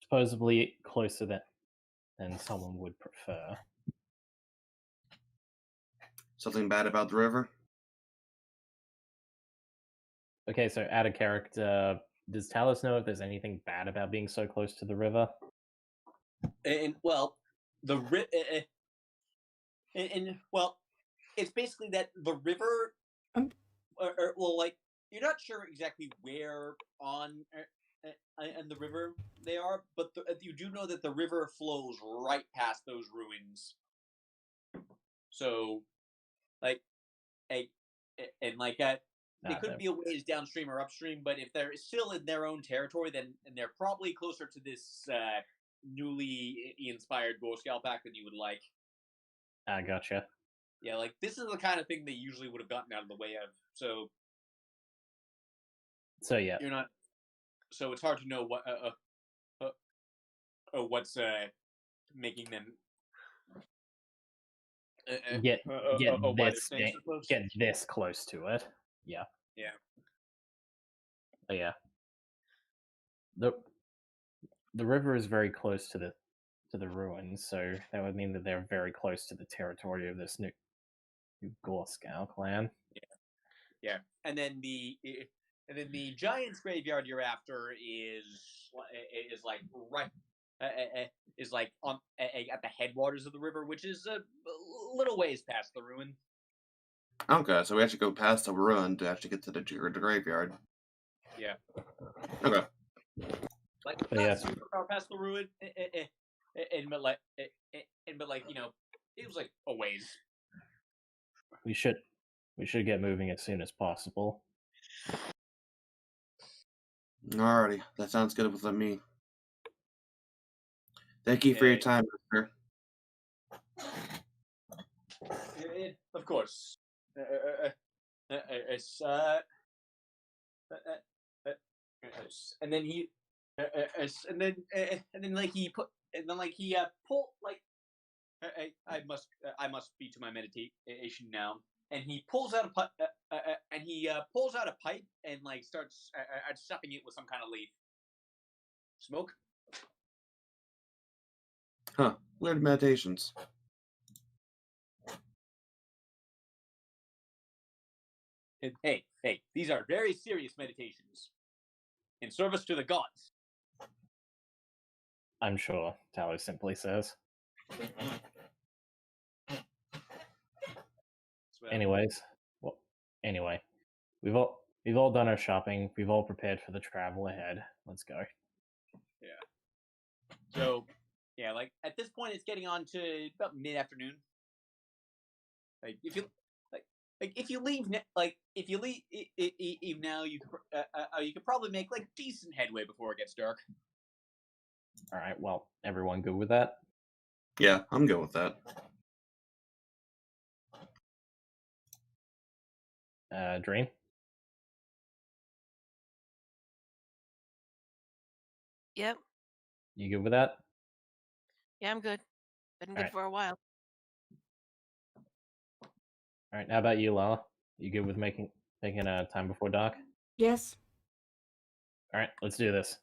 Supposedly closer than someone would prefer. Something bad about the river? Okay, so out of character, does Talos know if there's anything bad about being so close to the river? And well, well, it's basically that the river, like you're not sure exactly where on the river they are, but you do know that the river flows right past those ruins. So, like, and like they could be a ways downstream or upstream, but if they're still in their own territory, then they're probably closer to this newly inspired Boy Scout pack than you would like. I gotcha. Yeah, like this is the kind of thing they usually would have gotten out of the way of. So yeah, you're not. So it's hard to know what's making them get why they're staying so close. Get this close to it. Yeah. Yeah. But yeah. The river is very close to the ruins, so that would mean that they're very close to the territory of this new Gorskow clan. Yeah. And then the Giant's graveyard you're after is like right is like on at the headwaters of the river, which is a little ways past the ruin. Okay, so we actually go past the ruin to actually get to the graveyard. Yeah. Okay. Like But not yes. super far past the ruin, but like you know, it was like a ways. We should get moving as soon as possible. Alrighty, that sounds good with me. Thank you for your time, sir. Of course. And then he, and then like he put, and then like he pull like, I must be to my meditation now. And he pulls out a pipe, and like starts stuffing it with some kind of leaf. Smoke. Huh. Weird meditations. Hey, these are very serious meditations. in service to the gods. I'm sure, Talos simply says. Anyways, we've all done our shopping. We've all prepared for the travel ahead. Let's go. So, yeah, like at this point, it's getting on to about mid-afternoon. Like if you if you leave now, you could probably make like decent headway before it gets dark. All right. Well, everyone good with that? Yeah, I'm good with that. Dream. Yep. You good with that? Yeah, I'm good. Been good Alright. for a while. All right. How about you, Lala? You good with making a time before dark? Yes. All right. Let's do this.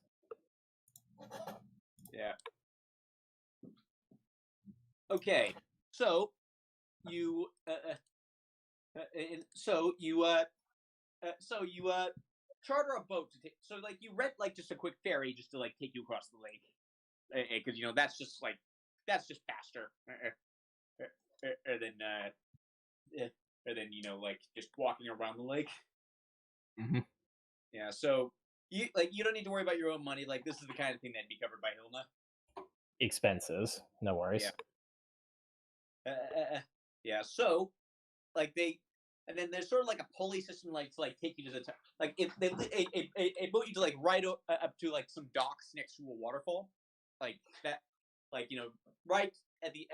Yeah. Okay. So you charter a boat to take. So like you rent like just a quick ferry just to like take you across the lake, because that's just faster than like just walking around the lake. Mm-hmm. Yeah. So you don't need to worry about your own money. Like this is the kind of thing that'd be covered by Hilna. Expenses. No worries. Yeah. Yeah. So like and then there's sort of like a pulley system like to like take you to the like if they boat you to like right up to like some docks next to a waterfall, like that, like right at the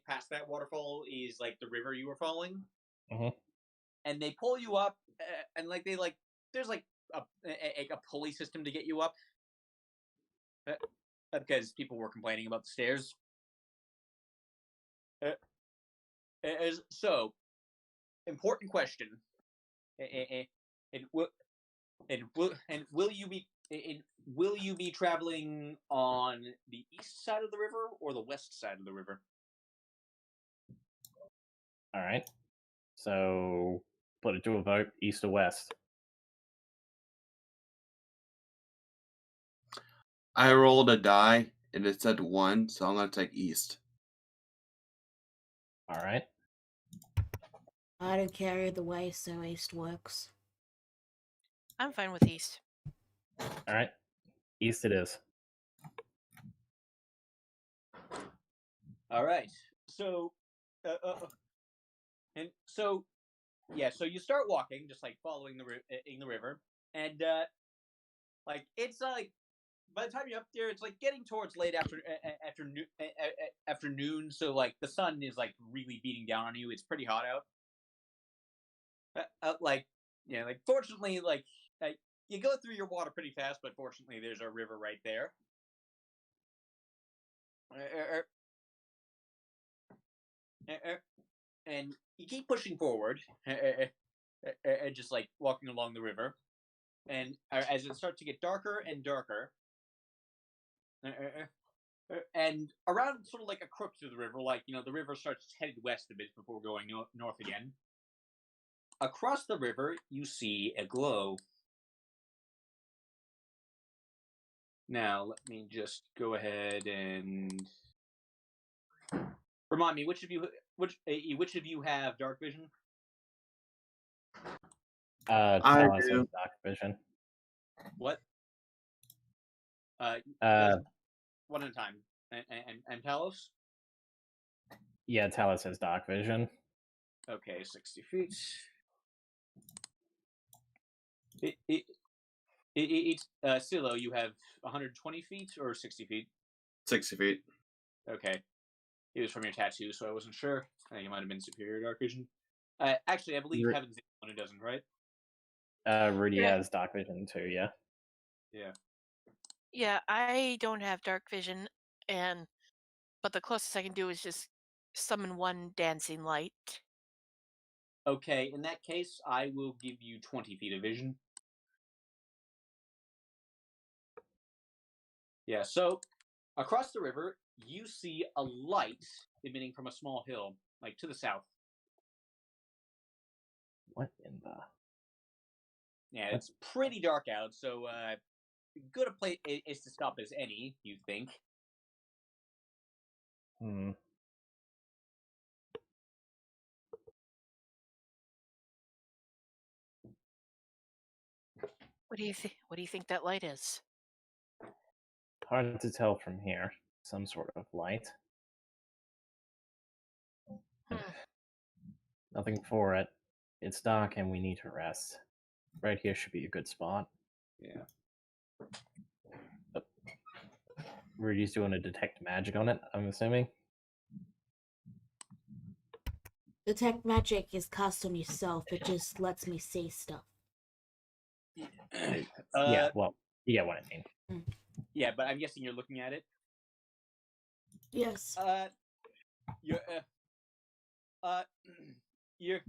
past that waterfall is like the river you were following. Mm-hmm. And they pull you up, and like there's like a pulley system to get you up, because people were complaining about the stairs. So important question. Will you be traveling on the east side of the river or the west side of the river? All right. So put it to a vote: east or west. I rolled a die and it said 1, so I'm gonna take east. All right. I don't care either way, so east works. I'm fine with east. All right. East it is. All right. So, and so, yeah. So you start walking, just like following the river, and like it's like by the time you're up there, it's like getting towards late afternoon. So like the sun is like really beating down on you. It's pretty hot out. Like fortunately, like you go through your water pretty fast, but fortunately, there's a river right there. And you keep pushing forward, just like walking along the river, and as it starts to get darker and darker, and around sort of like a crook through the river, like the river starts headed west a bit before going north again. Across the river, you see a glow. Now, let me just go ahead and remind me which of you have dark vision? I Talos has do. dark vision. What? One at a time. And Talos? Yeah, Talos has dark vision. Okay, 60 feet. Silo, you have 120 feet or 60 feet? 60 feet. Okay. It was from your tattoo, so I wasn't sure. I think it might have been superior dark vision. Actually, I believe Heaven's the one who doesn't, right? Rudy Yeah. has dark vision too, yeah? Yeah. Yeah, I don't have dark vision, but the closest I can do is just summon one dancing light. Okay, in that case, I will give you 20 feet of vision. Yeah, so across the river, you see a light emitting from a small hill, like to the south. What in the... Yeah, it's pretty dark out, so good a place is to stop as any. You think? Hmm. What do you think? What do you think that light is? Hard to tell from here. Some sort of light. Nothing for it. It's dark and we need to rest. Right here should be a good spot. Yeah. Rudy's doing a detect magic on it, I'm assuming. Detect magic is cast on yourself. It just lets me see stuff. Yeah, well, you get what I mean. Yeah, but I'm guessing you're looking at it. Yes. You're. You're.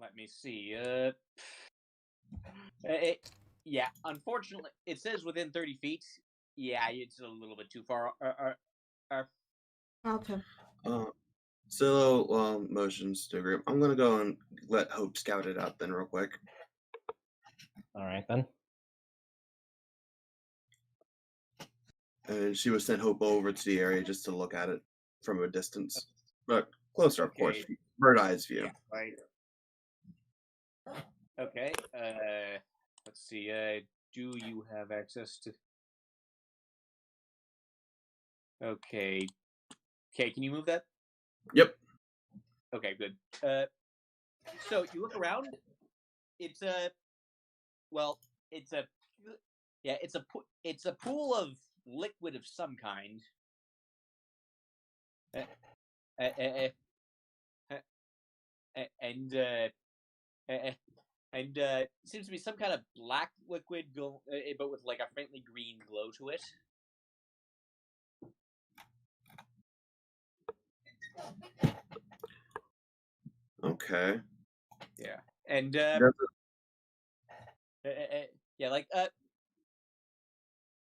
Let me see. Yeah. Unfortunately, it says within 30 feet. Yeah, it's a little bit too far. Okay. So, motions to group. I'm gonna go and let Hope scout it out then real quick. Alright then. And she was sent Hope over to the area just to look at it from a distance. But closer, of course. Okay. Bird eye's view. Yeah, right. Okay. Let's see. Do you have access to? Okay. Okay. Can you move that? Yep. Okay. Good. So you look around. It's a. Well, it's a. Yeah, it's a pool of liquid of some kind. And it seems to be some kind of black liquid, but with like a faintly green glow to it. Okay. Yeah, and yeah, like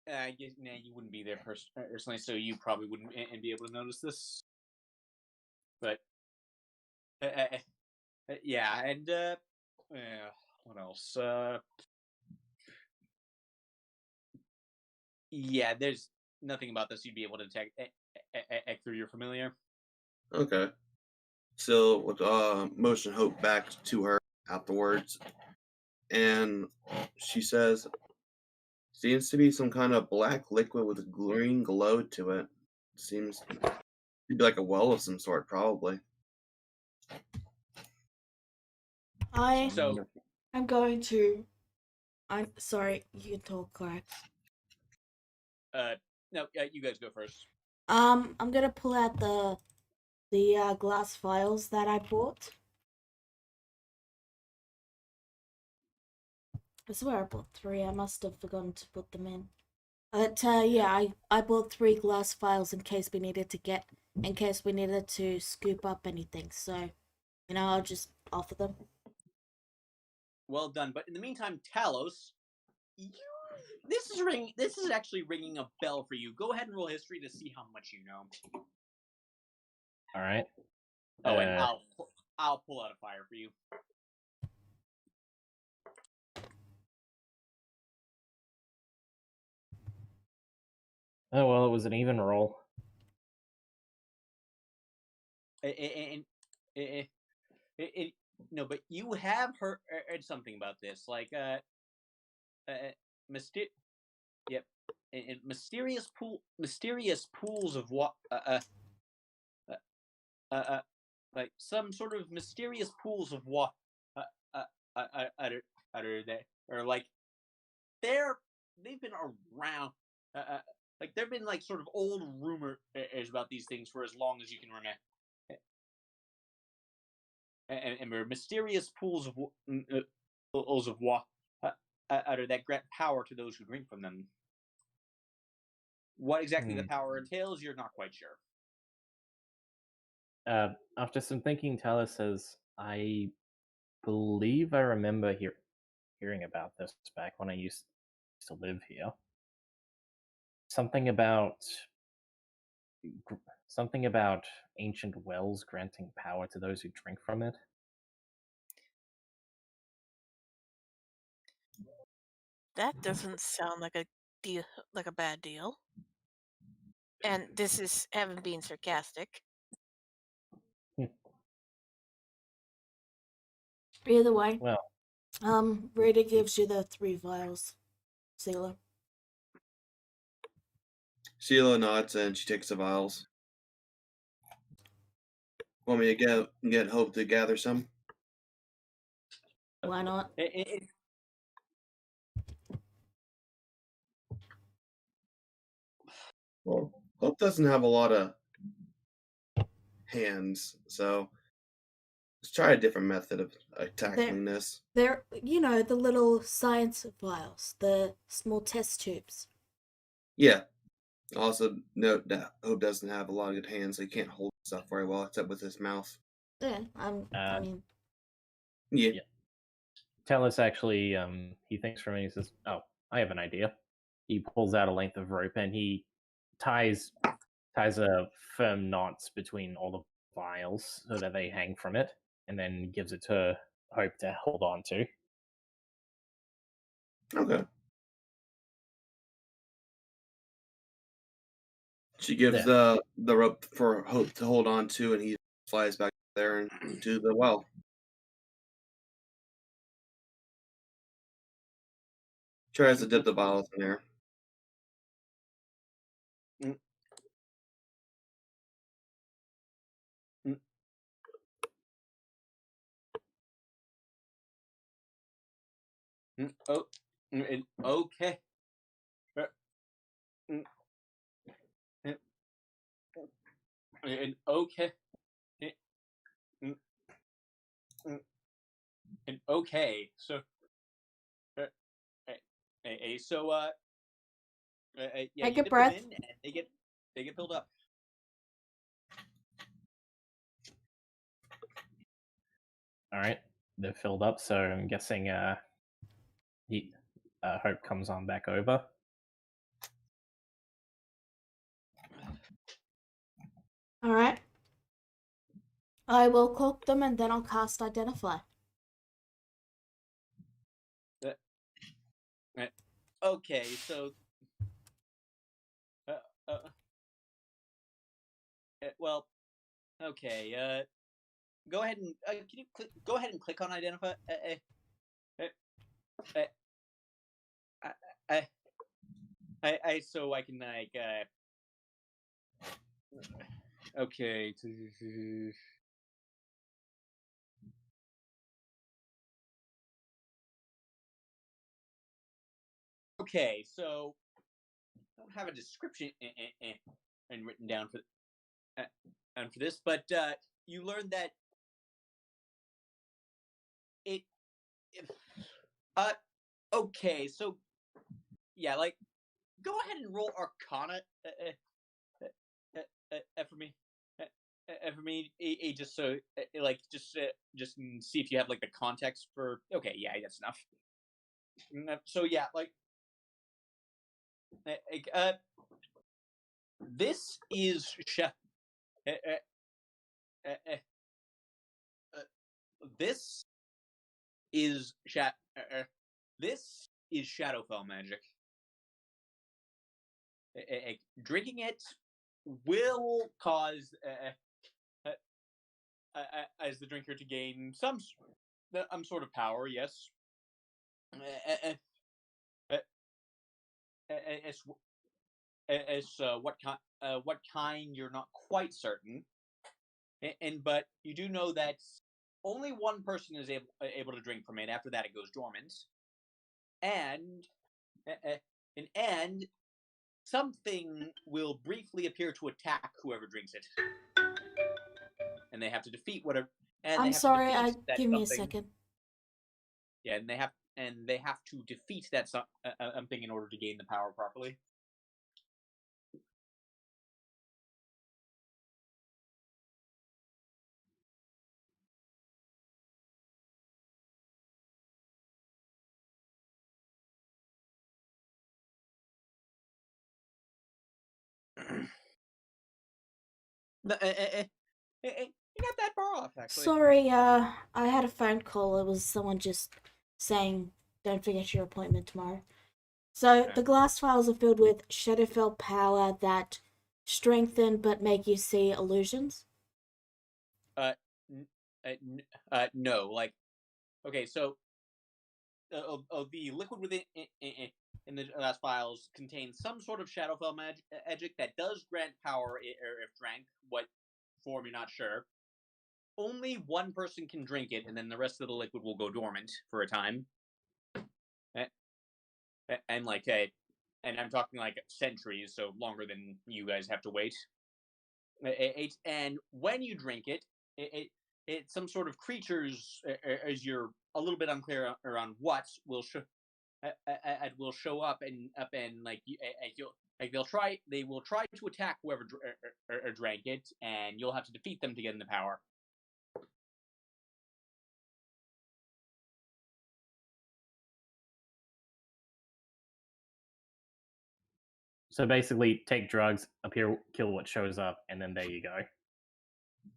I guess you wouldn't be there personally, so you probably wouldn't and be able to notice this. But yeah, and what else? Yeah, there's nothing about this you'd be able to detect through your familiar. Okay. So with motion Hope back to her afterwards, and she says, "Seems to be some kind of black liquid with a green glow to it. Seems to be like a well of some sort, probably." So I'm going to. I'm sorry. You can talk, correct? no, you guys go first. I'm gonna pull out the glass vials that I bought. I swear I bought 3. I must have forgotten to put them in. But yeah, I bought 3 glass vials in case we needed to scoop up anything. So, I'll just offer them. Well done. But in the meantime, Talos, this is actually ringing a bell for you. Go ahead and roll history to see how much you know. Alright. Oh, and I'll pull out a fire for you. Oh, well, it was an even roll. No, but you have heard something about this, like Yep, and mysterious pools of what like some sort of mysterious pools of what utter that or like they've been around. Like there've been like sort of old rumors about these things for as long as you can remember. And mysterious pools of water that grant power to those who drink from them. What exactly the power entails, you're not quite sure. After some thinking, Talos says, I believe I remember hearing about this back when I used to live here. Something about ancient wells granting power to those who drink from it. That doesn't sound like a deal, like a bad deal. And this is haven't been sarcastic. Either way, Well, Rita gives you the 3 vials, Sealer. Sheila nods and she takes the vials. Want me to get Hope to gather some? Why not? Well, Hope doesn't have a lot of hands, so let's try a different method of tackling this. They're, the little science vials, the small test tubes. Yeah. Also, note that Hope doesn't have a lot of good hands, so he can't hold stuff very well, except with his mouth. Yeah, I mean... Yeah. Tellus actually, he thinks for a minute, he says, "Oh, I have an idea." He pulls out a length of rope and he ties a firm knots between all the vials so that they hang from it, and then gives it to Hope to hold on to. Okay. She gives the rope for Hope to hold on to, and he flies back there into the well. Tries to dip the vials in there. Oh, okay. And okay. And okay. So, yeah, Take you a dip breath. them in, and they get filled up. All right, they're filled up, so I'm guessing Hope comes on back over. Alright. I will cook them and then I'll cast Identify. Okay, so well, okay. Go ahead and can you go ahead and click on Identify? So I can like okay. Okay, so I don't have a description and written down for and for this, but you learned that it okay, so yeah, like go ahead and roll Arcana for me. For me, just so like just see if you have like the context for. Okay, yeah, that's enough. So yeah, like this is this is this is Shadowfell magic. Drinking it will cause as the drinker to gain some sort of power. Yes. As what kind you're not quite certain, but you do know that only one person is able to drink from it. After that, it goes dormant, and something will briefly appear to attack whoever drinks it, and they have to defeat whatever. And I'm sorry, give me a second. Yeah, and they have to defeat that something in order to gain the power properly. You're not that far off, actually. Sorry, I had a phone call. It was someone just saying, don't forget your appointment tomorrow. So Okay. the glass vials are filled with Shadowfell power that strengthen but make you see illusions. No, like, okay, so the liquid within in the last vials contains some sort of Shadowfell magic that does grant power if drank. What form you're not sure. Only one person can drink it, and then the rest of the liquid will go dormant for a time. And like and I'm talking like centuries, so longer than you guys have to wait. And when you drink it some sort of creatures, as you're a little bit unclear around what will show up and like you'll like they will try to attack whoever drank it, and you'll have to defeat them to get in the power. So basically, take drugs, appear, kill what shows up, and then there you go.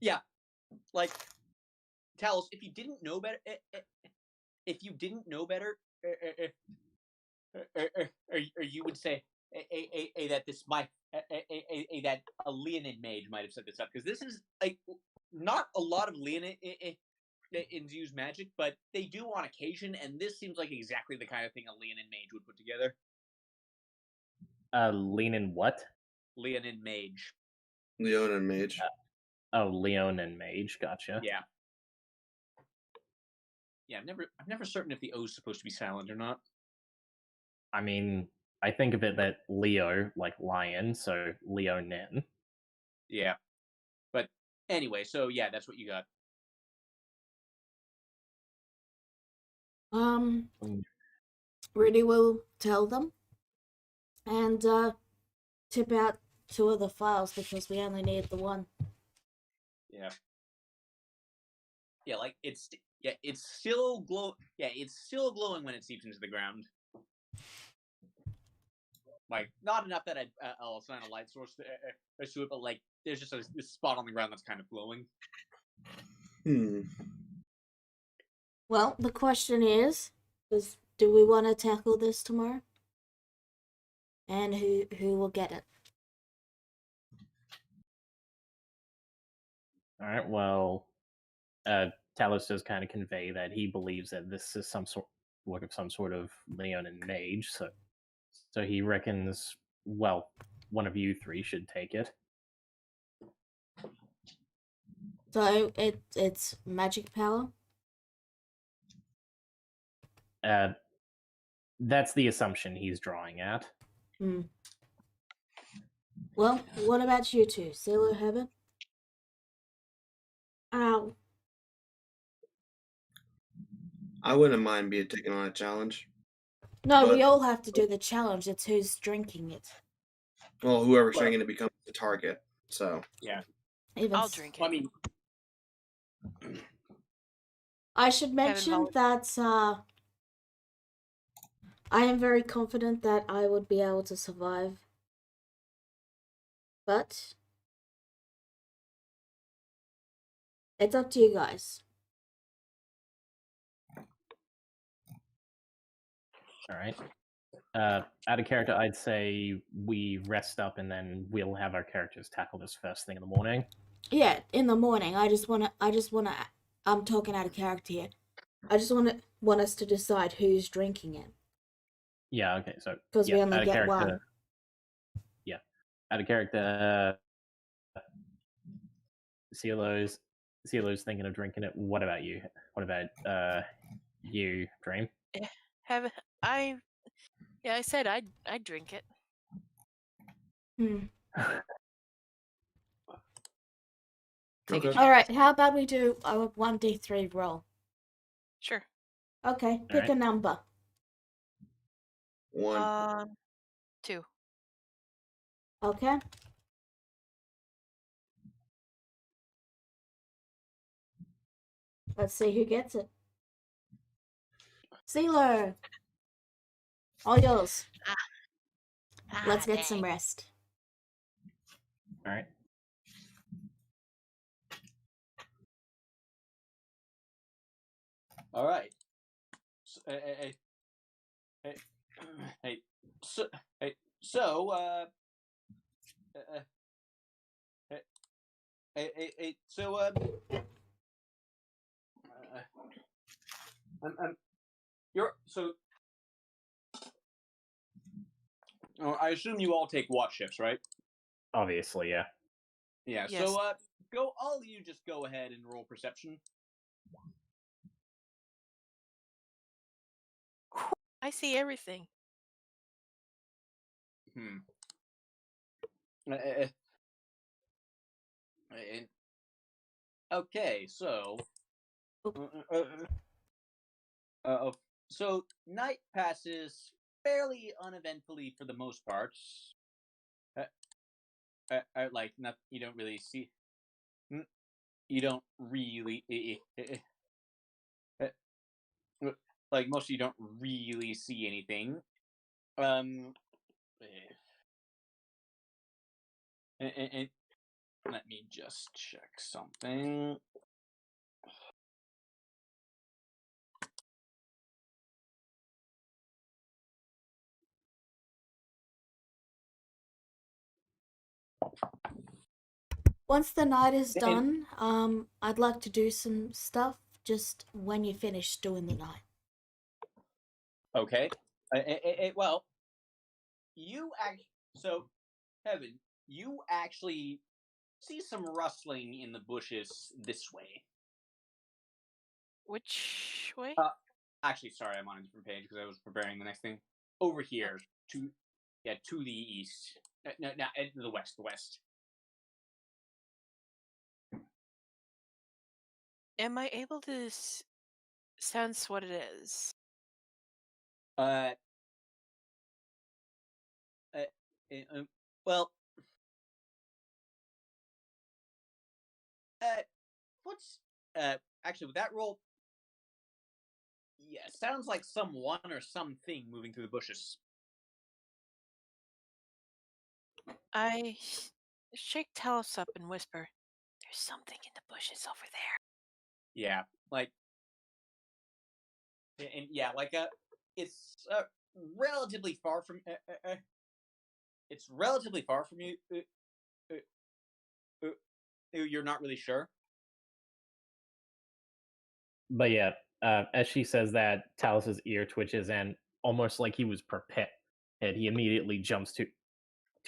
Yeah, like Talos, if you didn't know better, or you would say that this might that a Leonid mage might have set this up, because this is like not a lot of Leonid use magic, but they do on occasion, and this seems like exactly the kind of thing a Leonid mage would put together. Leonin what? Leonid mage. Leonin mage. Oh, Leonin mage. Gotcha. Yeah. Yeah, I'm never certain if the O's supposed to be silent or not. I mean, I think of it that Leo, like lion, so Leonin. Yeah. But anyway, so yeah, that's what you got. Rudy will tell them and tip out 2 of the files because we only need the 1. Yeah. Yeah, like it's still it's still glowing when it seeps into the ground. Like, not enough that I'll assign a light source to it, but like there's just this spot on the ground that's kind of glowing. Well, the question is do we want to tackle this tomorrow? And who will get it? All right. Well, Talos does kind of convey that he believes that this is some sort of Leonin mage, so he reckons, well, one of you 3 should take it. So it's magic power? That's the assumption he's drawing at. Well, what about you 2? Sailor Heaven? Ow. I wouldn't mind being taken on a challenge. No, But- we all have to do the challenge. It's who's drinking it. Well, whoever's drinking it becomes the target. So Yeah. I'll drink it. I mean, I should mention that I am very confident that I would be able to survive. But it's up to you guys. All right. Out of character, I'd say we rest up and then we'll have our characters tackle this first thing in the morning. Yeah, in the morning. I just wanna I'm talking out of character here. I just want us to decide who's drinking it. Yeah, okay, so because yeah, we only out of get character, 1. Yeah. Out of character, Cielo's thinking of drinking it. What about you? What about you, Dream? I said I'd drink it. Take a Okay. chance. Alright, how about we do a 1d3 roll? Sure. Okay, pick a number. 1. 2. Okay. Let's see who gets it. Sealer! All yours. Let's get some rest. Alright. all right. So, hey, so, so so you're so. Oh, I assume you all take watch shifts, right? Obviously, yeah. Yeah. Yes. So go. All of you just go ahead and roll perception. I see everything. Okay, so. So night passes fairly uneventfully for the most part. Like, not, you don't really see. You don't really. Like, most of you don't really see anything. And let me just check something. Once the night is done, I'd like to do some stuff just when you finish doing the night. Okay. Well, you so Heaven, you actually see some rustling in the bushes this way. Which way? Actually, sorry, I'm on a different page because I was preparing the next thing. Over here, to the east. No, the west. The west. Am I able to sense what it is? Well, what's actually with that roll? Yeah, sounds like someone or something moving through the bushes. I shake Talos up and whisper, "There's something in the bushes over there." Yeah, like, and yeah, like it's relatively far from. It's relatively far from you. You're not really sure. But yeah, as she says that, Talus's ear twitches, and almost like he was prepared, he immediately jumps to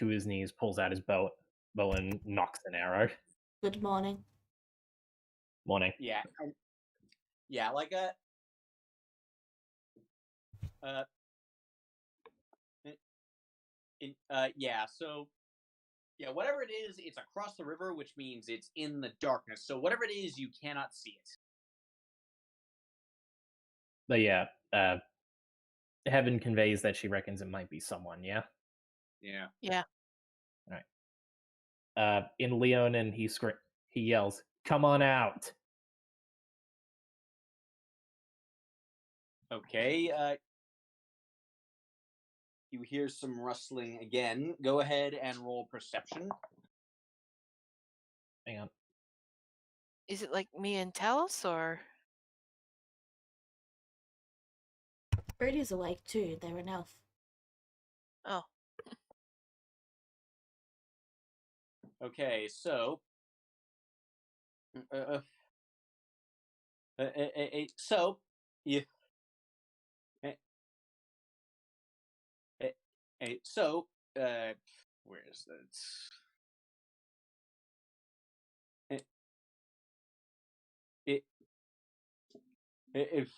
his knees, pulls out his bow, and knocks an arrow. Good morning. Morning. Yeah, yeah, like yeah. So yeah, whatever it is, it's across the river, which means it's in the darkness. So whatever it is, you cannot see it. But yeah, Heaven conveys that she reckons it might be someone. Yeah. Yeah. Yeah. All right. In Leonin, he yells, "Come on out!" Okay. You hear some rustling again. Go ahead and roll perception. Hang on. Is it like me and Talos, or? Birdie's awake too. They're an elf. Oh. Okay, so. So you. So where is that? If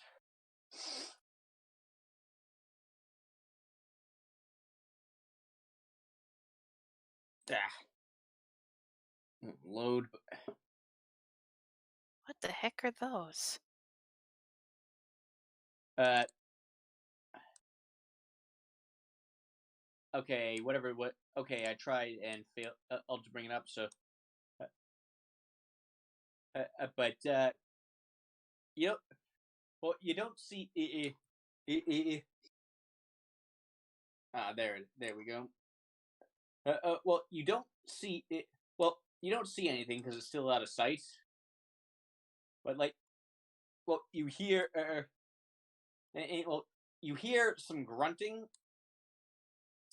load. What the heck are those? Okay, whatever. What? Okay, I tried and failed. I'll just bring it up. So, but you don't. Well, you don't see. There we go. Well, you don't see it. Well, you don't see anything because it's still out of sight. But like, well, you hear. Well, you hear some grunting,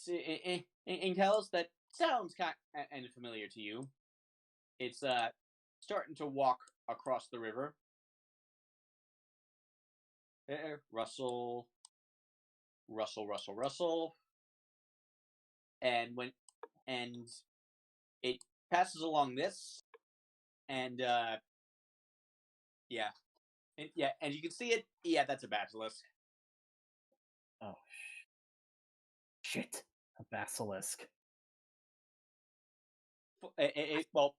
and Kellis, that sounds kind of familiar to you. It's starting to walk across the river. Rustle, rustle, rustle, rustle, and it passes along this, and yeah, and you can see it. Yeah, that's a basilisk. Oh, shit! A basilisk. Well,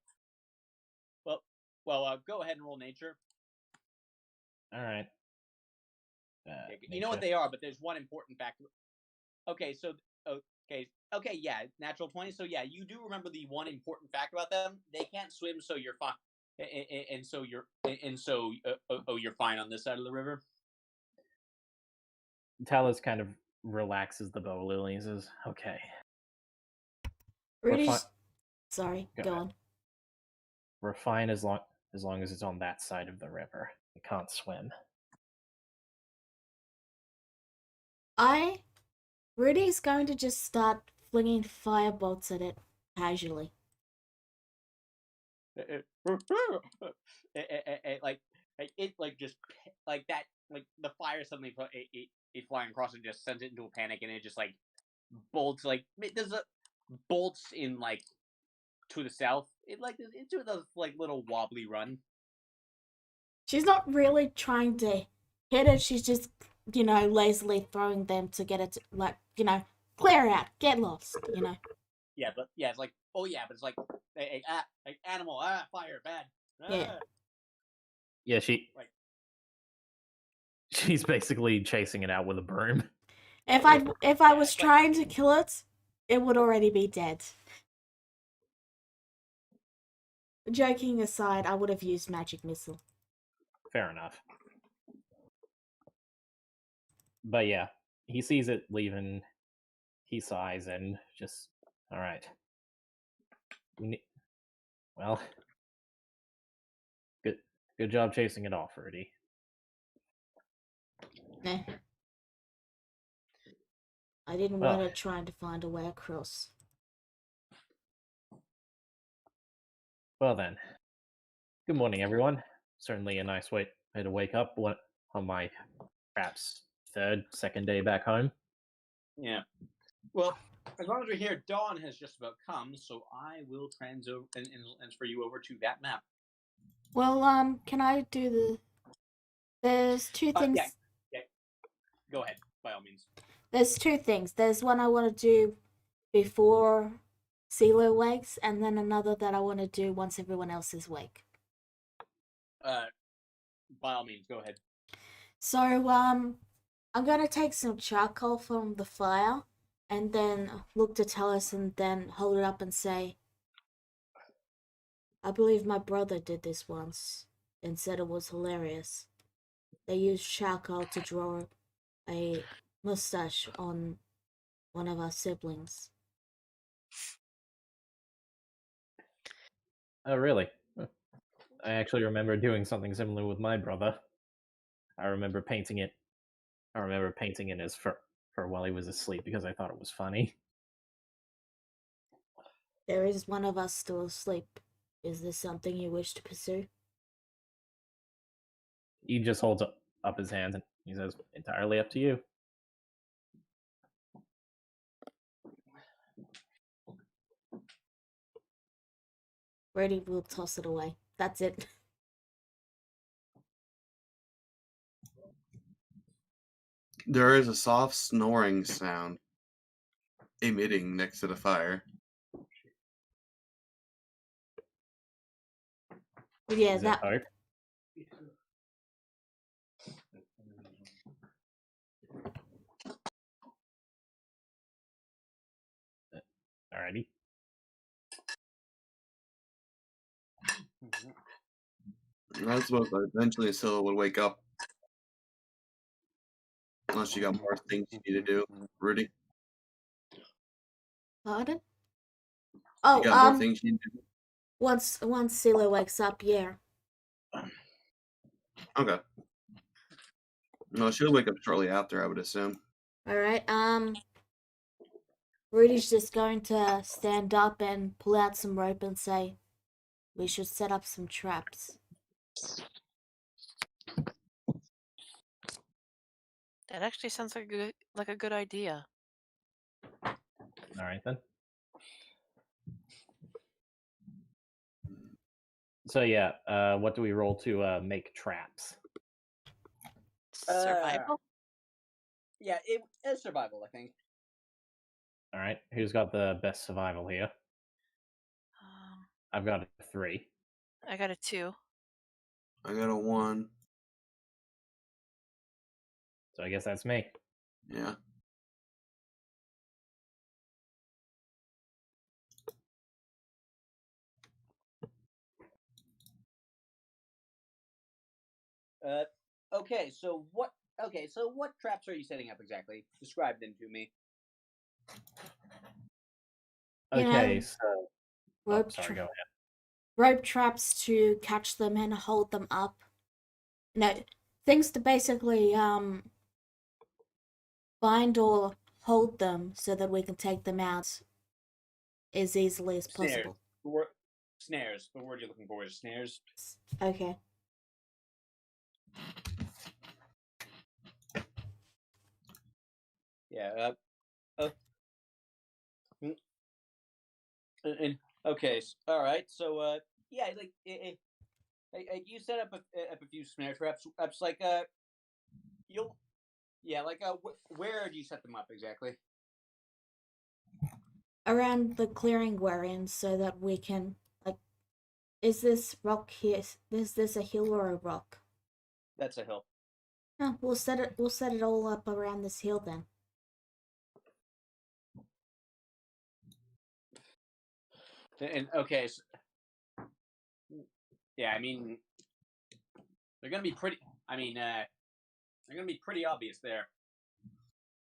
go ahead and roll nature. All right. You know what they are, but there's one important factor. Okay, yeah, natural 20. So yeah, you do remember the one important fact about them. They can't swim, so you're fine. You're fine on this side of the river. Talos kind of relaxes the bow lily and says, "Okay." Rudy's. Sorry, go on. We're fine as long as it's on that side of the river. It can't swim. Rudy's going to just start flinging firebolts at it casually. The fire suddenly it flying across and just sends it into a panic, and it just like bolts there's a bolts in to the south. It's doing a little wobbly run. She's not really trying to hit it. She's just lazily throwing them to get it to, clear out, get lost. Yeah, but yeah, it's but it's animal, fire, bad. Yeah. Yeah, she's basically chasing it out with a broom. If I was trying to kill it, it would already be dead. Joking aside, I would have used magic missile. Fair enough. But yeah, he sees it leaving. He sighs and just, all right. Well, good job chasing it off, Rudy. Nah. I didn't want to try to find a way across. Well then, good morning, everyone. Certainly a nice way to wake up on my perhaps second day back home. Yeah. Well, as long as we're here, dawn has just about come, so I will transfer you over to that map. Well, can I do the... There's two things... Yeah. Go ahead, by all means. There's two things. There's one I want to do before CeeLo wakes, and then another that I want to do once everyone else is awake. By all means, go ahead. So, I'm going to take some charcoal from the fire, and then look to Talos and then hold it up and say, I believe my brother did this once and said it was hilarious. They used charcoal to draw a mustache on one of our siblings. Oh, really? I actually remember doing something similar with my brother. I remember painting it in his fur while he was asleep because I thought it was funny. There is one of us still asleep. Is this something you wish to pursue? He just holds up his hands and he says, entirely up to you. Brady will toss it away. That's it. There is a soft snoring sound emitting next to the fire. Yeah, Is that... it Alrighty. I suppose eventually Scylla would wake up. Unless you got more things you need to do, Rudy. Pardon? You got more things you need to do? Once CeeLo wakes up, yeah. Okay. No, she'll wake up shortly after, I would assume. Alright, Rudy's just going to stand up and pull out some rope and say, "We should set up some traps." That actually sounds like a good idea. All right then. So yeah, what do we roll to make traps? Survival? Yeah, it's survival, I think. All right, who's got the best survival here? I've got a 3. I got a 2. I got a 1. So I guess that's me. Yeah. Okay, so what? Okay, so what traps are you setting up exactly? Describe them to me. You Okay, know, so rope, sorry, go ahead. rope traps to catch them and hold them up. No, things to basically bind or hold them so that we can take them out as easily as Snares. possible. Snares. The word you're looking for is snares. Okay. Yeah. And okay. All right. So yeah, like you set up a few snare traps. It's like you'll yeah, like where do you set them up exactly? Around the clearing we're in so that we can, like, is this rock here? Is this a hill or a rock? That's a hill. No, we'll set it all up around this hill then. And okay. So, yeah, I mean, they're gonna be pretty. I mean, they're gonna be pretty obvious there.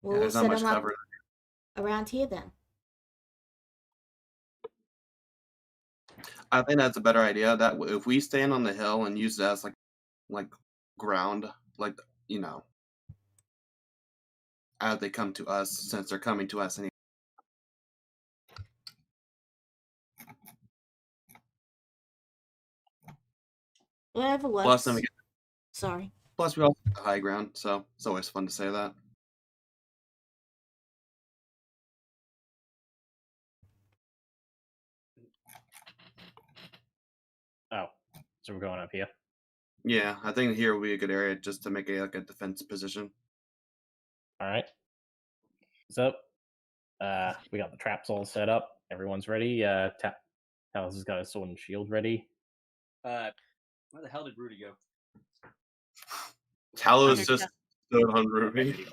Well, Yeah, we'll there's not set much them up cover. around here then. I think that's a better idea. That if we stand on the hill and use it as like ground, like you know, as they come to us, since they're coming to us anyway. Whatever works. Plus, then we Sorry. plus we also get the high ground, so it's always fun to say that. Oh, so we're going up here. Yeah, I think here would be a good area just to make a defense position. All right. So, we got the traps all set up. Everyone's ready. Talos has got his sword and shield ready. Where the hell did Rudy go? Talos Under just stood on Ruby.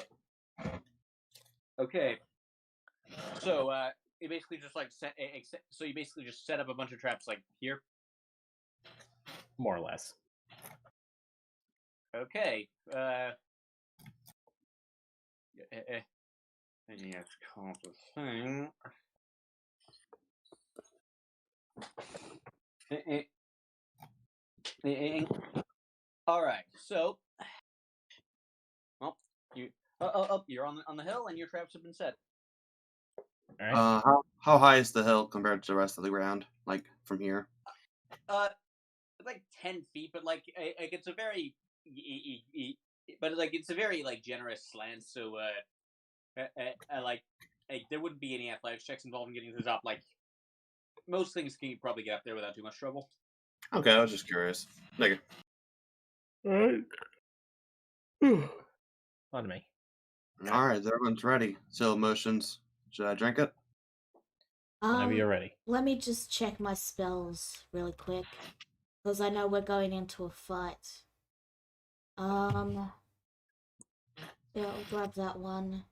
Okay. So you basically just like so you basically just set up a bunch of traps like here. More or less. Okay. Yeah, it's called the thing. All right. So, well, you're on the hill and your traps have been set. All right. How high is the hill compared to the rest of the ground? Like from here? It's like 10 feet, but like it's a very, but like it's a very like generous slant. So like there wouldn't be any athletics checks involved in getting to the top. Like most things can probably get up there without too much trouble. Okay, I was just curious. Like, All right. Pardon me. all right, everyone's ready. Still emotions. Should I drink it? Whenever you're ready. Let me just check my spells really quick, because I know we're going into a fight. Yeah, I'll grab that one.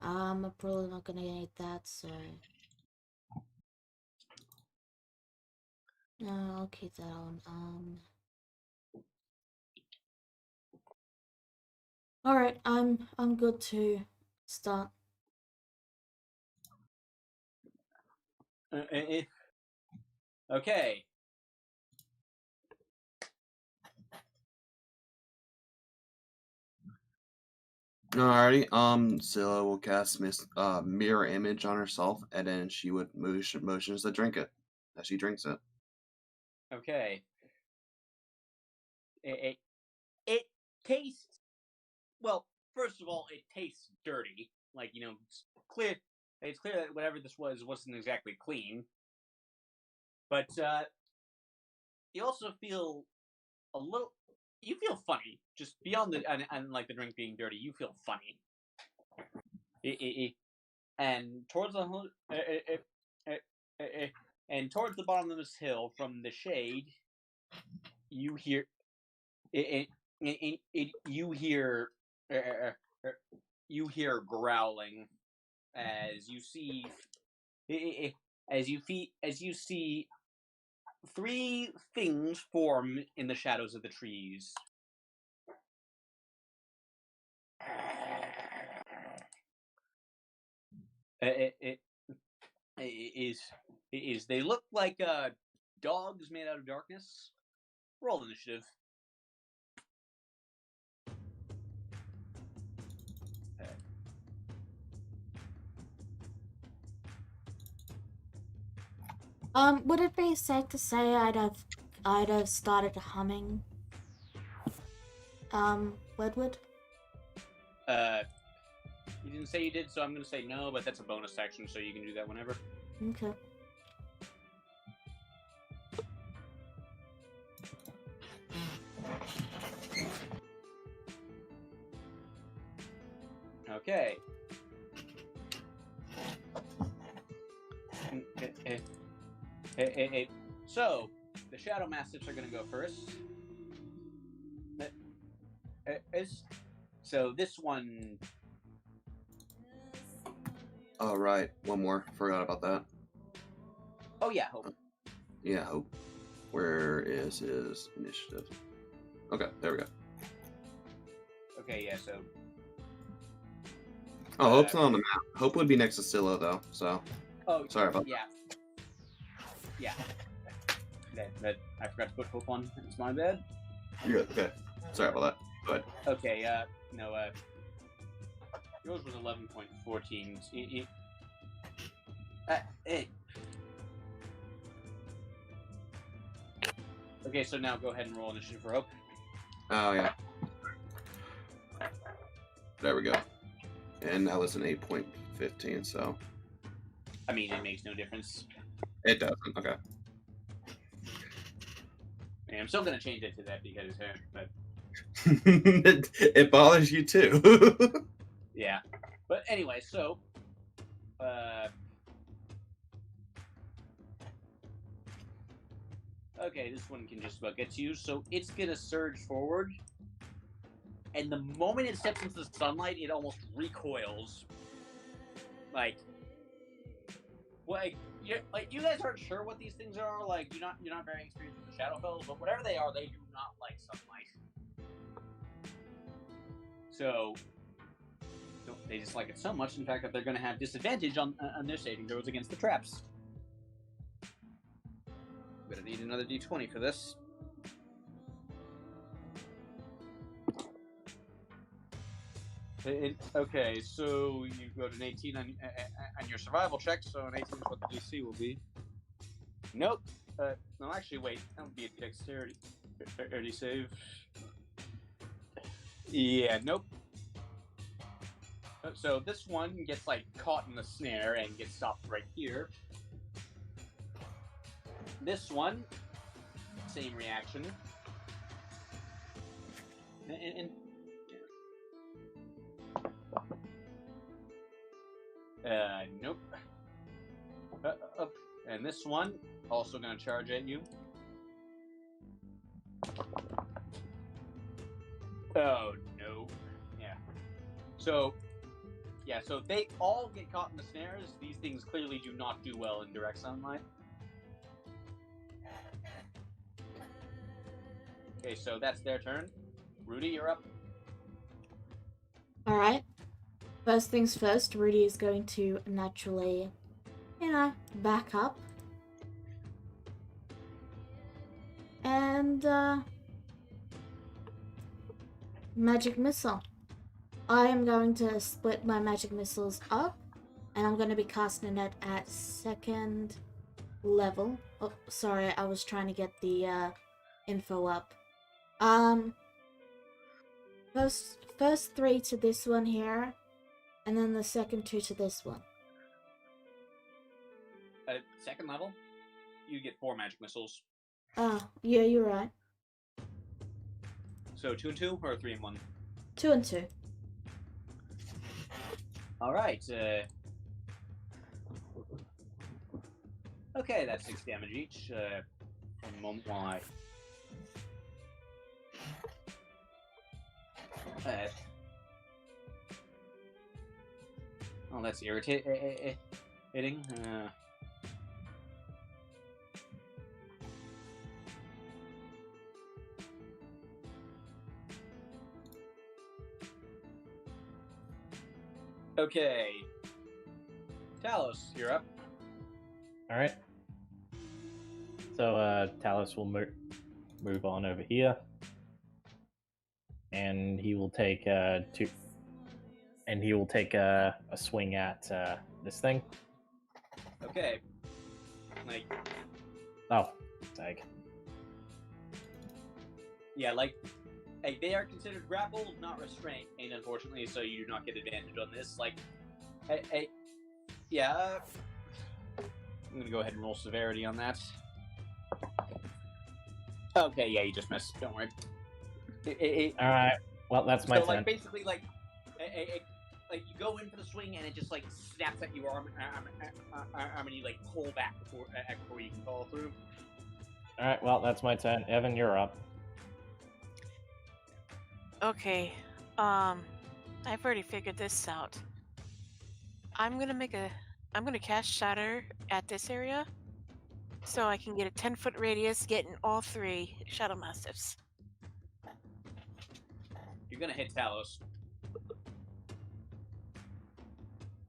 I'm probably not gonna need that, so no, I'll keep that on. All right, I'm good to start. Okay. Alrighty. Zilla will cast mirror image on herself, and then she would motions to drink it as she drinks it. Okay. It tastes well. First of all, it tastes dirty. Like it's clear. It's clear that whatever this was wasn't exactly clean. But you also feel a little. You feel funny, just beyond the and like the drink being dirty. You feel funny. And towards the and towards the bottom of this hill, from the shade, you hear you hear growling as you see as you see three things form in the shadows of the trees. It is they look like dogs made out of darkness. Roll initiative. Would it be safe to say I'd have started humming? Wedwood? You didn't say you did, so I'm gonna say no, but that's a bonus action, so you can do that whenever. Okay. Okay. So, the Shadow Mastiffs are going to go first. So, this one... All right, one more. Forgot about that. Oh, yeah, Hope. Yeah, Hope. Where is his initiative? Okay, there we go. Okay, yeah, so... Oh, Hope's not on the map. Hope would be next to Scylla, though, so... Oh, sorry about that. Yeah. That I forgot to put Hope on. It's my bad. You're good. Okay. Sorry about that. Go ahead. Okay, yours was 11.14. Okay, so now go ahead and roll initiative for Hope. Oh, yeah. There we go. And that was an 8.15, so... I mean, it makes no difference. It doesn't, okay. And I'm still going to change it to that because... but... It bothers you, too. Yeah. But anyway, so... okay, this one can just about get to you, so it's going to surge forward. And the moment it steps into the sunlight, it almost recoils. Like you guys aren't sure what these things are. Like you're not very experienced with the Shadowfells, but whatever they are, they do not like sunlight. So they dislike it so much, in fact, that they're going to have disadvantage on their saving throws against the traps. I'm going to need another d20 for this. Okay, so you got an 18 on your survival check, so an 18 is what the DC will be. Nope. No, actually, wait. That would be a dexterity save. Yeah, nope. So this one gets, like, caught in the snare and gets stopped right here. This one, same reaction. And nope. And this one, also going to charge at you. Oh, no. Yeah. So they all get caught in the snares. These things clearly do not do well in direct sunlight. Okay, so that's their turn. Rudy, you're up. Alright. First things first, Rudy is going to naturally, back up. And, magic missile. I am going to split my magic missiles up, and I'm going to be casting it at 2nd level. Oh, sorry, I was trying to get the info up. First 3 to this one here, and then the second 2 to this one. Second level, you get 4 magic missiles. Oh, yeah, you're right. So 2 and 2 or 3 and 1? 2 and 2. All right. Okay, that's 6 damage each. From the moment while oh, that's irritating. Okay. Talos, you're up. All right. So Talos will move on over here, and he will take a swing at this thing. Okay. Like, Oh, tag. yeah, like they are considered grappled, not restrained, unfortunately, so you do not get advantage on this. Like, yeah. I'm gonna go ahead and roll severity on that. Okay, yeah, you just missed. Don't worry. All right. Well, that's my so, turn. like, basically, like you go in for the swing, and it just like snaps at your arm, and you like pull back before you can follow through. All right. Well, that's my turn. Evan, you're up. Okay. I've already figured this out. I'm gonna cast Shatter at this area, so I can get a 10-foot radius, getting all 3 Shadow Mastiffs. You're gonna hit Talos.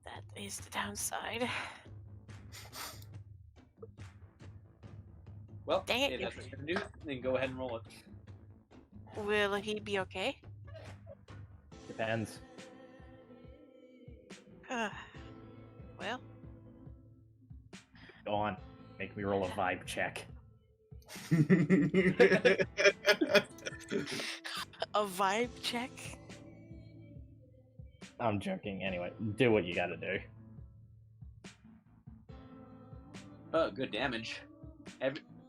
That is the downside. Well, Dang it, if that's what you're gonna do, then go ahead and roll it. Will he be okay? Depends. Well, Go on. Make me roll a vibe check. a vibe check? I'm joking. Anyway, do what you gotta do. Oh, good damage.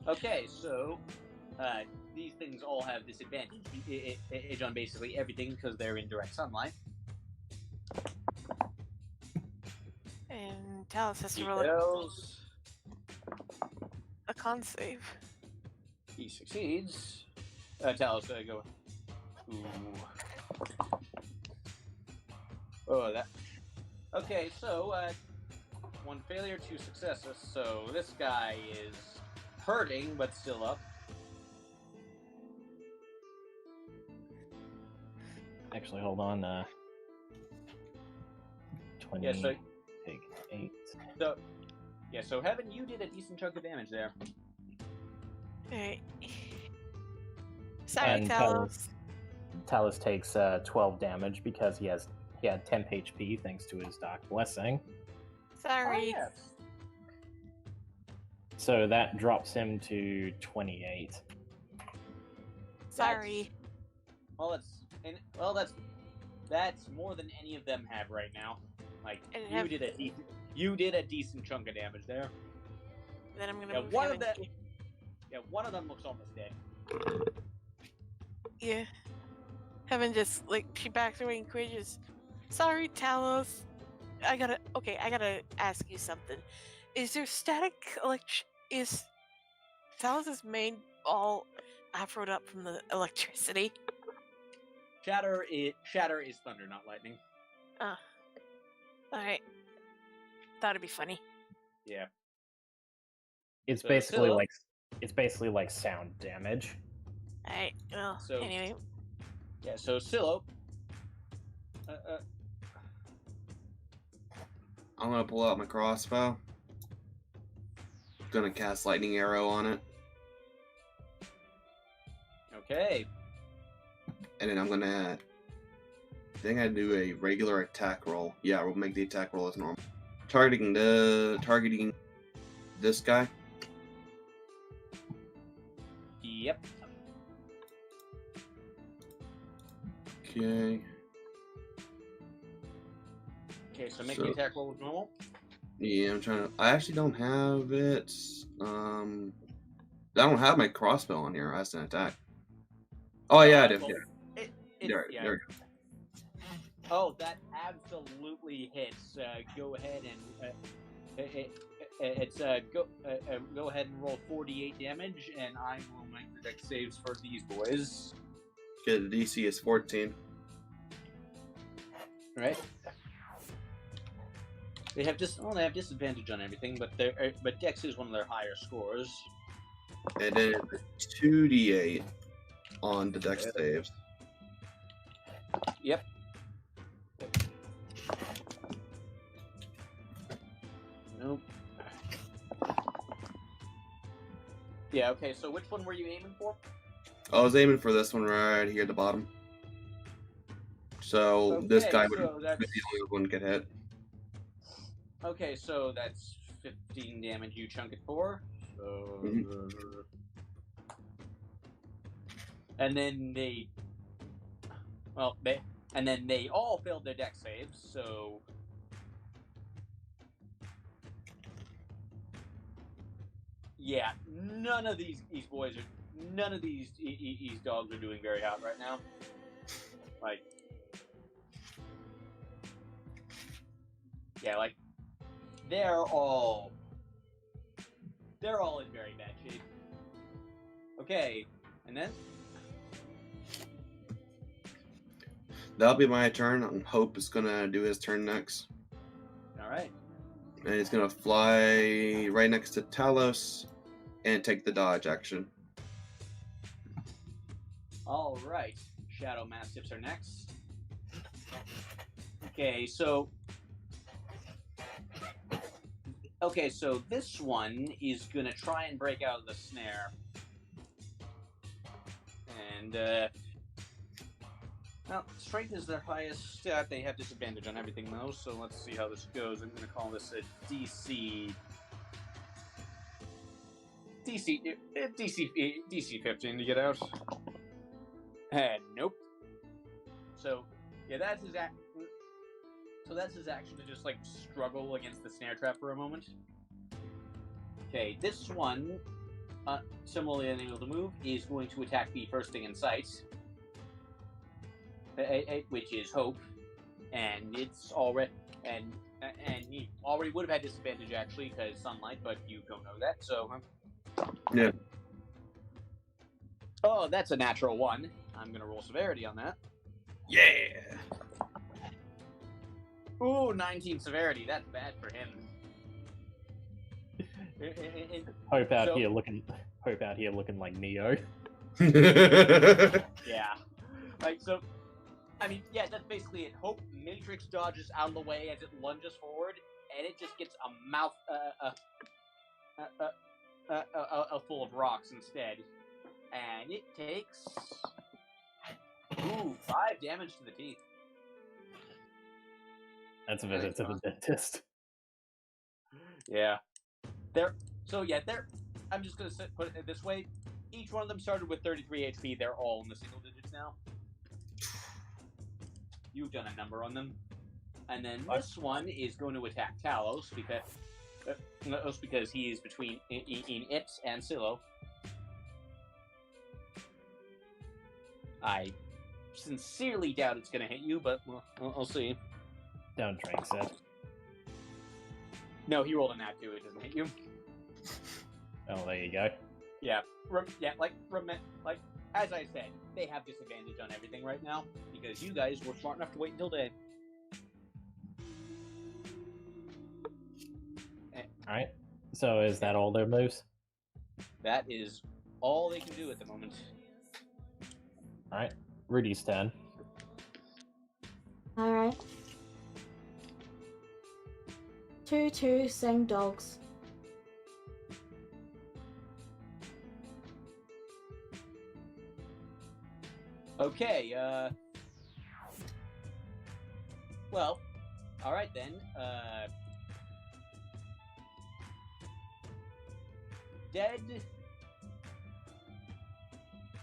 Okay, so these things all have disadvantage on basically everything because they're in direct sunlight. And Talos has to He roll fails. a con save. He succeeds. Talos, go. Ooh. Oh, that. Okay, so 1 failure, 2 successes. So this guy is hurting, but still up. Actually, hold on. 20. Yeah, so Take 8. So Heaven, you did a decent chunk of damage there. Alright. Sorry, And Talos. Talos takes 12 damage because he had 10 HP thanks to his Dark Blessing. Sorry. Oh, yes. So that drops him to 28. Sorry. That's more than any of them have right now. Like And you did a decent chunk of damage there. Then I'm gonna Yeah, move one Heaven. of them looks almost dead. Yeah. Heaven just she backs away and cringes. Sorry, Talos. I gotta ask you something. Is there static is Talos' main all afroed up from the electricity? Shatter is thunder, not lightning. Alright. Thought it'd be funny. Yeah. It's So basically like sound damage. Alright, well, So- anyway. Yeah, so Silo. I'm gonna pull out my crossbow. Gonna cast lightning arrow on it, Okay. and then I'm gonna think I do a regular attack roll. Yeah, we'll make the attack roll as normal. Targeting this guy. Yep. Okay. Okay, so make So- the attack roll as normal. Yeah, I'm trying to. I actually don't have it. I don't have my crossbow on here as an attack. Oh yeah, I do. Well, Yeah. There There we go. Oh, that absolutely hits. Go ahead and go ahead and roll 48 damage, and I will make the dex saves for these boys. Okay, the DC is 14. Right? They have disadvantage on everything, but dex is one of their higher scores. And then it's 2d8 on the dex saves. Yep. Nope. Yeah, okay, so which one were you aiming for? I was aiming for this one right here at the bottom. So this Okay, guy would so be that's- the only one get hit. Okay, so that's 15 damage you chunk it for. So, and then they all failed their dex saves, so yeah, none of these dogs are doing very hot right now. Like, yeah, like they're all in very bad shape. Okay, and then That'll be my turn. Hope is gonna do his turn next. all right. And he's gonna fly right next to Talos and take the dodge action. All right, Shadow Mastiffs are next. Okay, so this one is gonna try and break out of the snare, and well, strength is their highest stat. They have disadvantage on everything though, so let's see how this goes. I'm gonna call this a DC 15 to get out. Nope. So yeah, that's his action. So that's his action to just like struggle against the snare trap for a moment. Okay, this one, similarly unable to move, is going to attack the first thing in sight, which is Hope, and it's already and he already would have had disadvantage actually because sunlight, but you don't know that, so. Yeah. Oh, that's a natural 1. I'm gonna roll severity on that. Yeah. Ooh, 19 severity. That's bad for him. Hope out So- here looking like Neo. Yeah. Like, so, I mean, yeah, that's basically it. Hope Matrix dodges out of the way as it lunges forward, and it just gets a mouth, full of rocks instead. And it takes, 5 damage to the teeth. That's a visit to the dentist. Yeah. I'm just going to put it this way. Each one of them started with 33 HP. They're all in the single digits now. You've done a number on them. And then this one is going to attack Talos because he is between in it and Silo. I sincerely doubt it's going to hit you, but we'll see. Don't drink, Sid. No, he rolled a nat 2. It doesn't hit you. Oh, there you go. Yeah, as I said, they have disadvantage on everything right now because you guys were smart enough to wait until day. Alright. So is that all their moves? That is all they can do at the moment. Alright. Rudy's turn. Alright. 2, same dogs. Okay, Well, all right then. Dead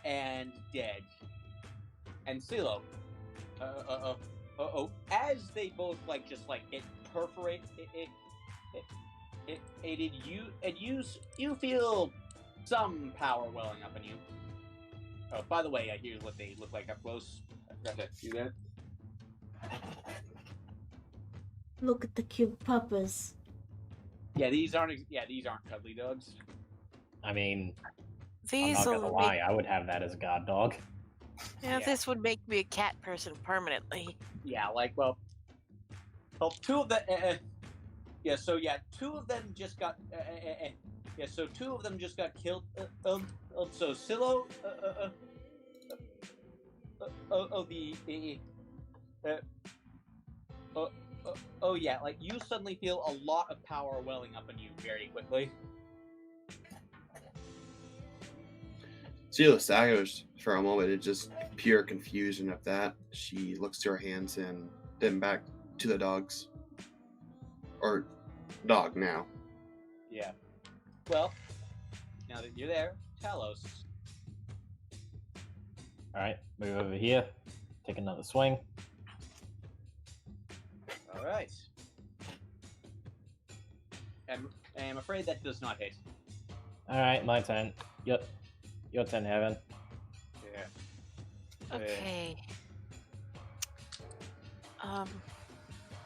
and dead. And Silo. As they both get perforated, you feel some power welling up in you. Oh, by the way, here's what they look like up close. Got to do that. Look at the cute puppas. Yeah, these aren't cuddly dogs. I mean, I'm These not gonna will lie, make I would have that as a god dog. yeah, Yeah. this would make me a cat person permanently. Yeah, two of the two of them just got two of them just got killed. So Silo, you suddenly feel a lot of power welling up in you very quickly. Sheila staggers for a moment. It's just pure confusion of that. She looks to her hands and then back to the dogs. Or dog now. Yeah. Well, now that you're there, Talos. Alright, move over here. Take another swing. All right. I'm afraid that does not hit. Alright, my turn. Your turn, Heaven. Yeah. Okay.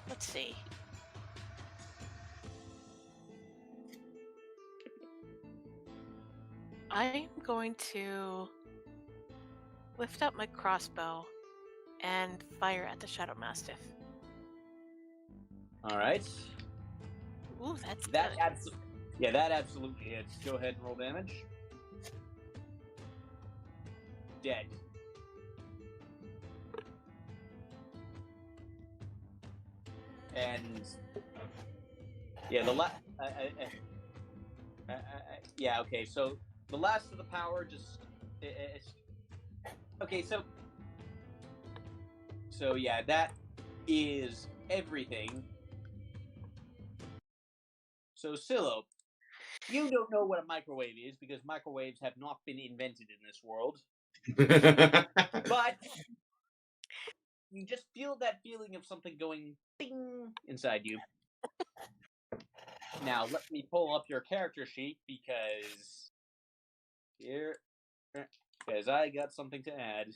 Let's see. I'm going to lift up my crossbow and fire at the Shadow Mastiff. All right. Ooh, that's That good. that absolutely hits. Go ahead and roll damage. Dead. And yeah, okay. So the last of the power just okay. So yeah, that is everything. So Silo, you don't know what a microwave is because microwaves have not been invented in this world. But you just feel that feeling of something going ding inside you. Now let me pull up your character sheet because I got something to add.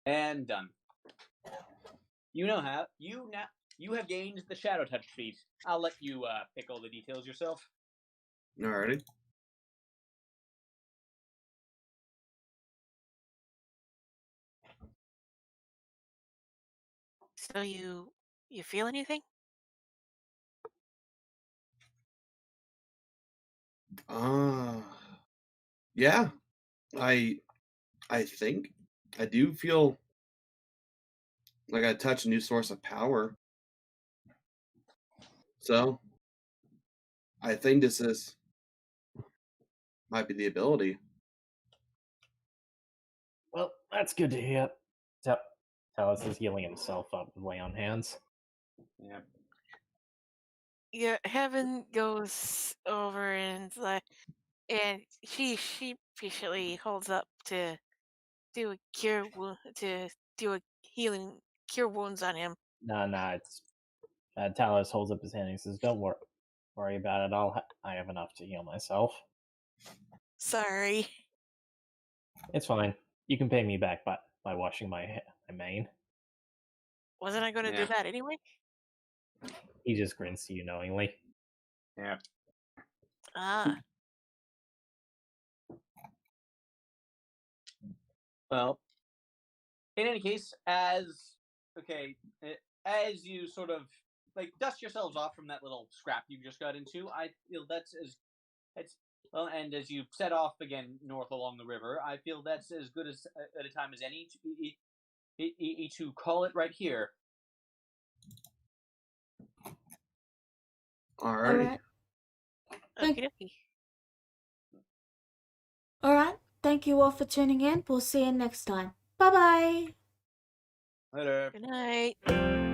And done. You know how you have gained the Shadow Touch feat. I'll let you pick all the details yourself. Alrighty. So you feel anything? Yeah. I think I do feel like I touch a new source of power. So I think this might be the ability. Well, that's good to hear. Talos is healing himself up with lay on hands. Yeah. Yeah, Heaven goes over and she sheepishly holds up to do a healing cure wounds on him. Nah, it's Talos holds up his hand and he says, "Don't worry about it. I have enough to heal myself. Sorry. It's fine. You can pay me back by washing my mane." Wasn't I going to do that anyway? He just grins to you knowingly. Yeah. Ah. Well, in any case, as you sort of dust yourselves off from that little scrap you just got into, I feel that's Well, and as you set off again north along the river, I feel that's as good as at a time as any to call it right here. Alrighty. Alright. Thank- Okie dokie. Alright. Thank you all for tuning in. We'll see you next time. Bye bye. Later. Good night.